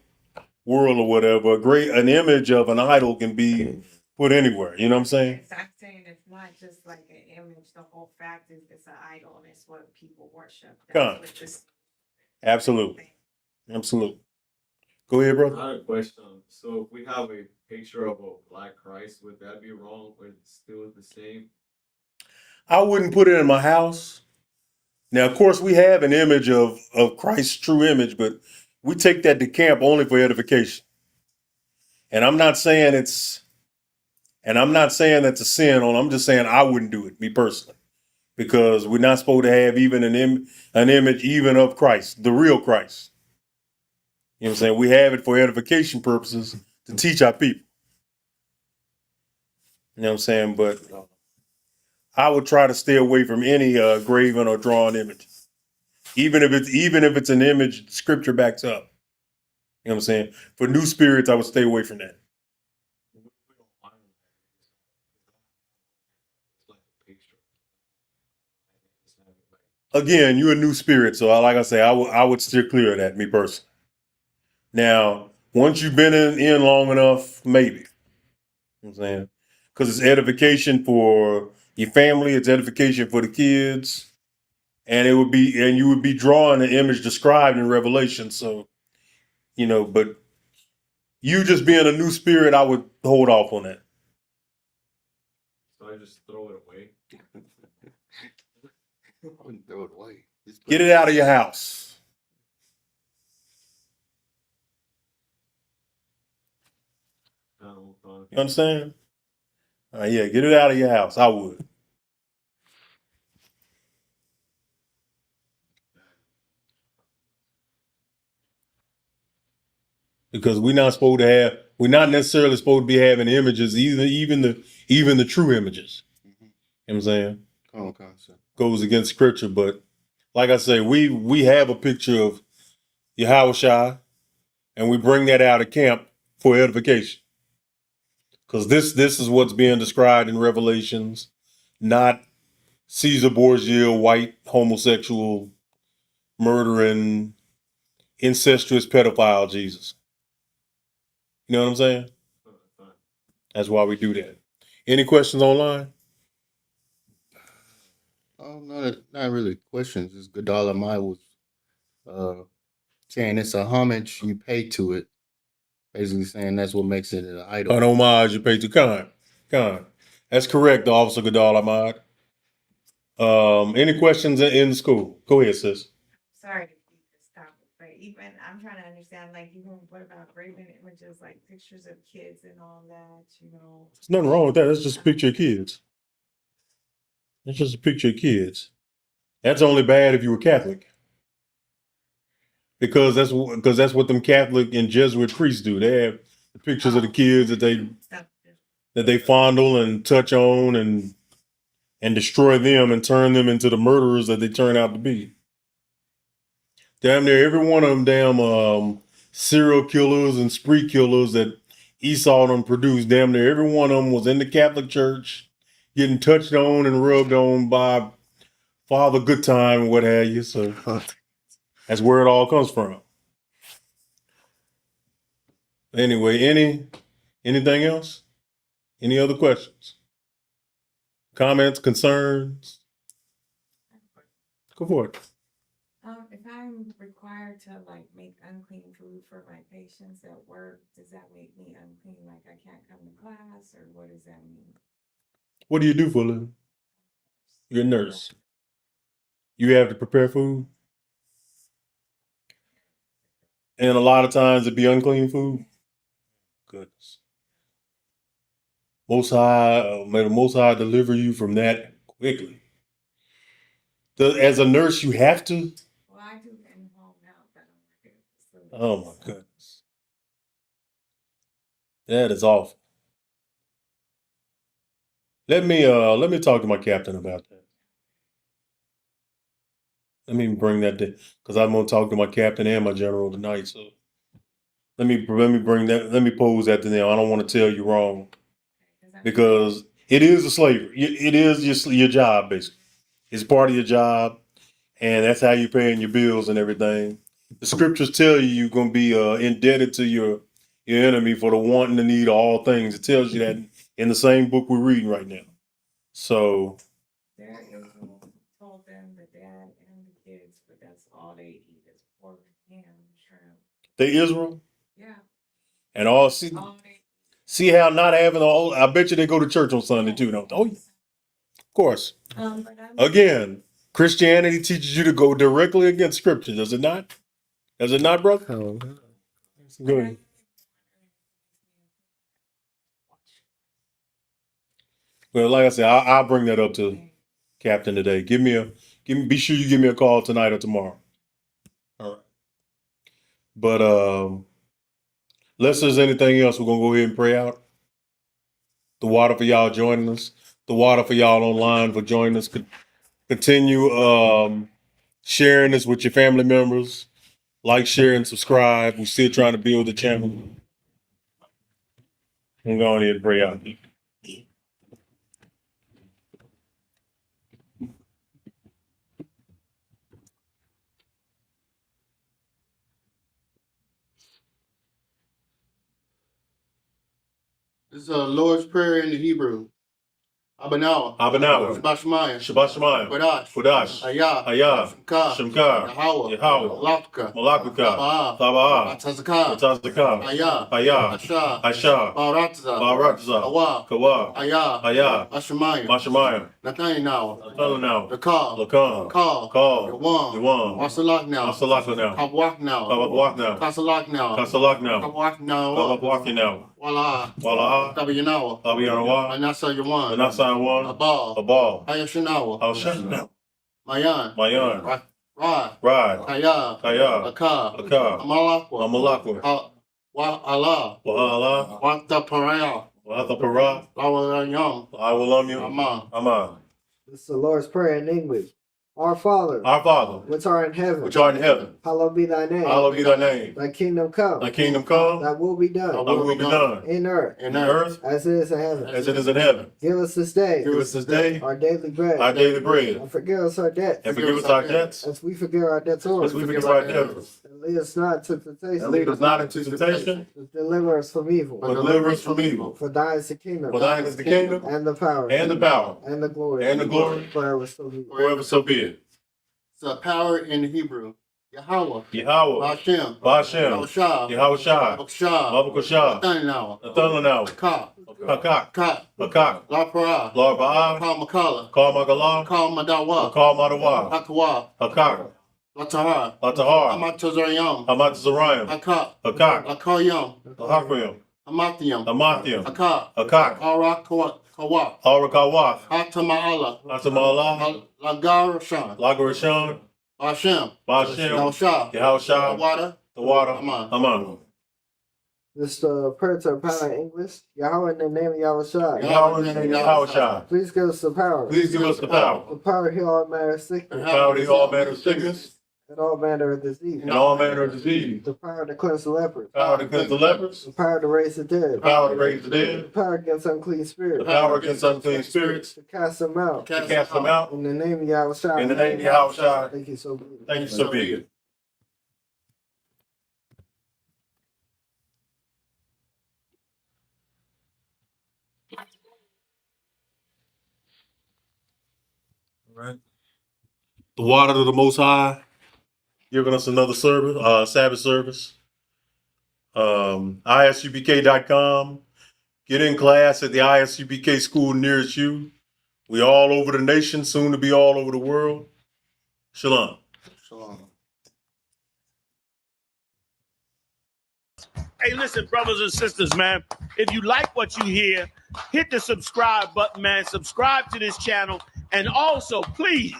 world or whatever. An image of an idol can be put anywhere. You know what I'm saying? I'm saying it's not just like an image. The whole fact is it's an idol and it's what people worship. Con. Absolutely. Absolutely. Go ahead, I brother. had a question. So if we have a picture of a black Christ, would that be wrong or it's still the same? I wouldn't put it in my house. Now, of course, we have an image of Christ's true image, but we take that to camp only for edification. And I'm not saying that's a sin on. I'm just saying I wouldn't do it, me personally, because we're not supposed to have even an image even of Christ, the real Christ. You know what I'm saying? We have it for edification purposes to teach our people. You know what I'm saying? But I would try to stay away from any graven or drawn image, even if it's an image Scripture backs up. You know what I'm saying? For new spirits, I would stay away from that. Again, you're a new spirit, so like I say, I would steer clear of that, me personally. Now, once you've been in long enough, maybe. You know what I'm saying? Because it's edification for your family, it's edification for the kids, and you would be drawing the image described in Revelation. So, but you just being a new spirit, I would hold off on that. So I just throw it away. I wouldn't throw it away. Get it out of your house. You understand? Yeah, get it out of your house. I would. Because we're not necessarily supposed to be having images, even the true images. You know what I'm saying? Okay. Goes against scripture, but like I say, we have a picture of Yahushua, and we bring that out of camp for edification. Because this is what's being described in Revelations, not Caesar Borgia, white, homosexual, murdering, incestuous pedophile Jesus. You know what I'm saying? That's why we do that. Any questions online? Oh, not really questions. It's Godal Amai was saying it's a homage you pay to it. Basically saying that's what makes it an idol. An homage you pay to Khan. That's correct, Officer Godal Ahmad. Any questions in school? Go ahead, sis. Sorry to keep this topic, but even I'm trying to understand, like, even what about graven images, like pictures of kids and all that, There's nothing wrong with that. That's just a picture of kids. That's just a picture of kids. That's only bad if you were Catholic. Because that's what them Catholic and Jesuit priests do. They have the pictures of the kids that they fondle and touch on and destroy them and turn them into the murderers that they turn out to be. Damn near every one of them damn serial killers and spree killers that Esau them produced, damn near every one of them was in the Catholic Church, getting touched on and rubbed on by Father Goodtime and what have you. So that's where it all comes from. Anyway, anything else? Any other questions? Comments, concerns? Go for it. If I'm required to like make unclean food for my patients at work, does that make me unclean? Like I can't come to class, or what does that mean? What do you do for a living? You're a nurse. You have to prepare food? And a lot of times it'd be unclean food? Goodness. May the Most High deliver you from that quickly. As a nurse, you have to? Well, I do in-home health. I don't work at a facility. Oh my goodness. That is awful. Let me talk to my captain about that. Let me bring that because I'm gonna talk to my captain and my general tonight. So let me bring that. Let me pose that to them. I don't want to tell you wrong because it is a slavery. It is your job basically. It's part of your job, and that's how you're paying your bills and everything. The scriptures tell you you're going to be indebted to your enemy for the want and the need of all things. It tells you that in the same book we're reading right now. So There is told them the dad and the kids, but that's all they eat is pork, ham, shrimp. they Israel Yeah. and all see how not having all. I bet you they go to church on Sunday too, don't they? Oh, yeah. Of course. Again, Christianity teaches you to go directly against Scripture, does it not? Does it not, brother? Oh, Go ahead. Well, like I said, I'll bring that up to Captain today. Be sure you give me a call tonight or tomorrow. All right. But unless there's anything else, we're gonna go ahead and pray out. The water for y'all joining us. The water for y'all online for joining us. Continue sharing this with your family members. Like, share, and subscribe. We're still trying to build the channel. I'm going ahead and pray out. This is a Lord's Prayer in the Hebrew. Abanawa. Shabbat Shemayim. Kodash. Ayah. Shemka. Yahweh. Malakika. Taba'ah. Atazakah. Ayah. Asha. Baratza. Kawa. Ayah. Mashamayim. Nathanael. Lakam. Call. Yawan. Masalak now. Kabwak now. Kasalak now. Wala. Tabiyanawa. Anasa Yawan. Abal. Hayashanawa. Mayan. Rad. Kaya. Aka. Amalakwa. Allah. Wata Parah. I will love you. Amen. this is the Lord's Prayer in English. Our Father, which art in heaven, hallowed be thy name. Thy kingdom come. Thy will be done. In earth. As it is in heaven. Give us this day. Our daily bread. And forgive us our debts. As we forgive our debtors. And lead us not into temptation. But deliver us from evil. For thine is the kingdom. And the power. And the glory. Forever so be it. So power in Hebrew. Yahweh. Bashem. Yahushua. Mabakashah. Nathanael. Hakak. Lord Ba'ah. Call Magalah. Call Madawa. Hakak. Latahar. Hamat Zarayam. Hakak. Lahakrayam. Amathiam. Hakak. Arakawaf. Hatama'ala. Lagarashan. Bashem. Yahushua. The water. Aman. This is the prayer to the power in English. Yahweh in the name of Yahushua. Please give us the power. The power to heal all manner of sickness. And all manner of disease. The power to cleanse the lepers. The power to raise the dead. The power against unclean spirits. To cast them out. In the name of Yahushua. Thank you so be it. Right. The water of the Most High giving us another service, Sabbath service. ISUPK.com. Get in class at the ISUPK school nearest you. We all over the nation, soon to be all over the world. Shalom. Hey, listen, brothers and sisters, man. If you like what you hear, hit the subscribe button, man. Subscribe to this channel. And also, please,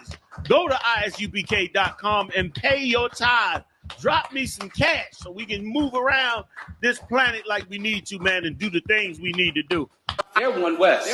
go to ISUPK.com and pay your tithe. Drop me some cash so we can move around this planet like we need to, man, and do the things we need to do. They're one West.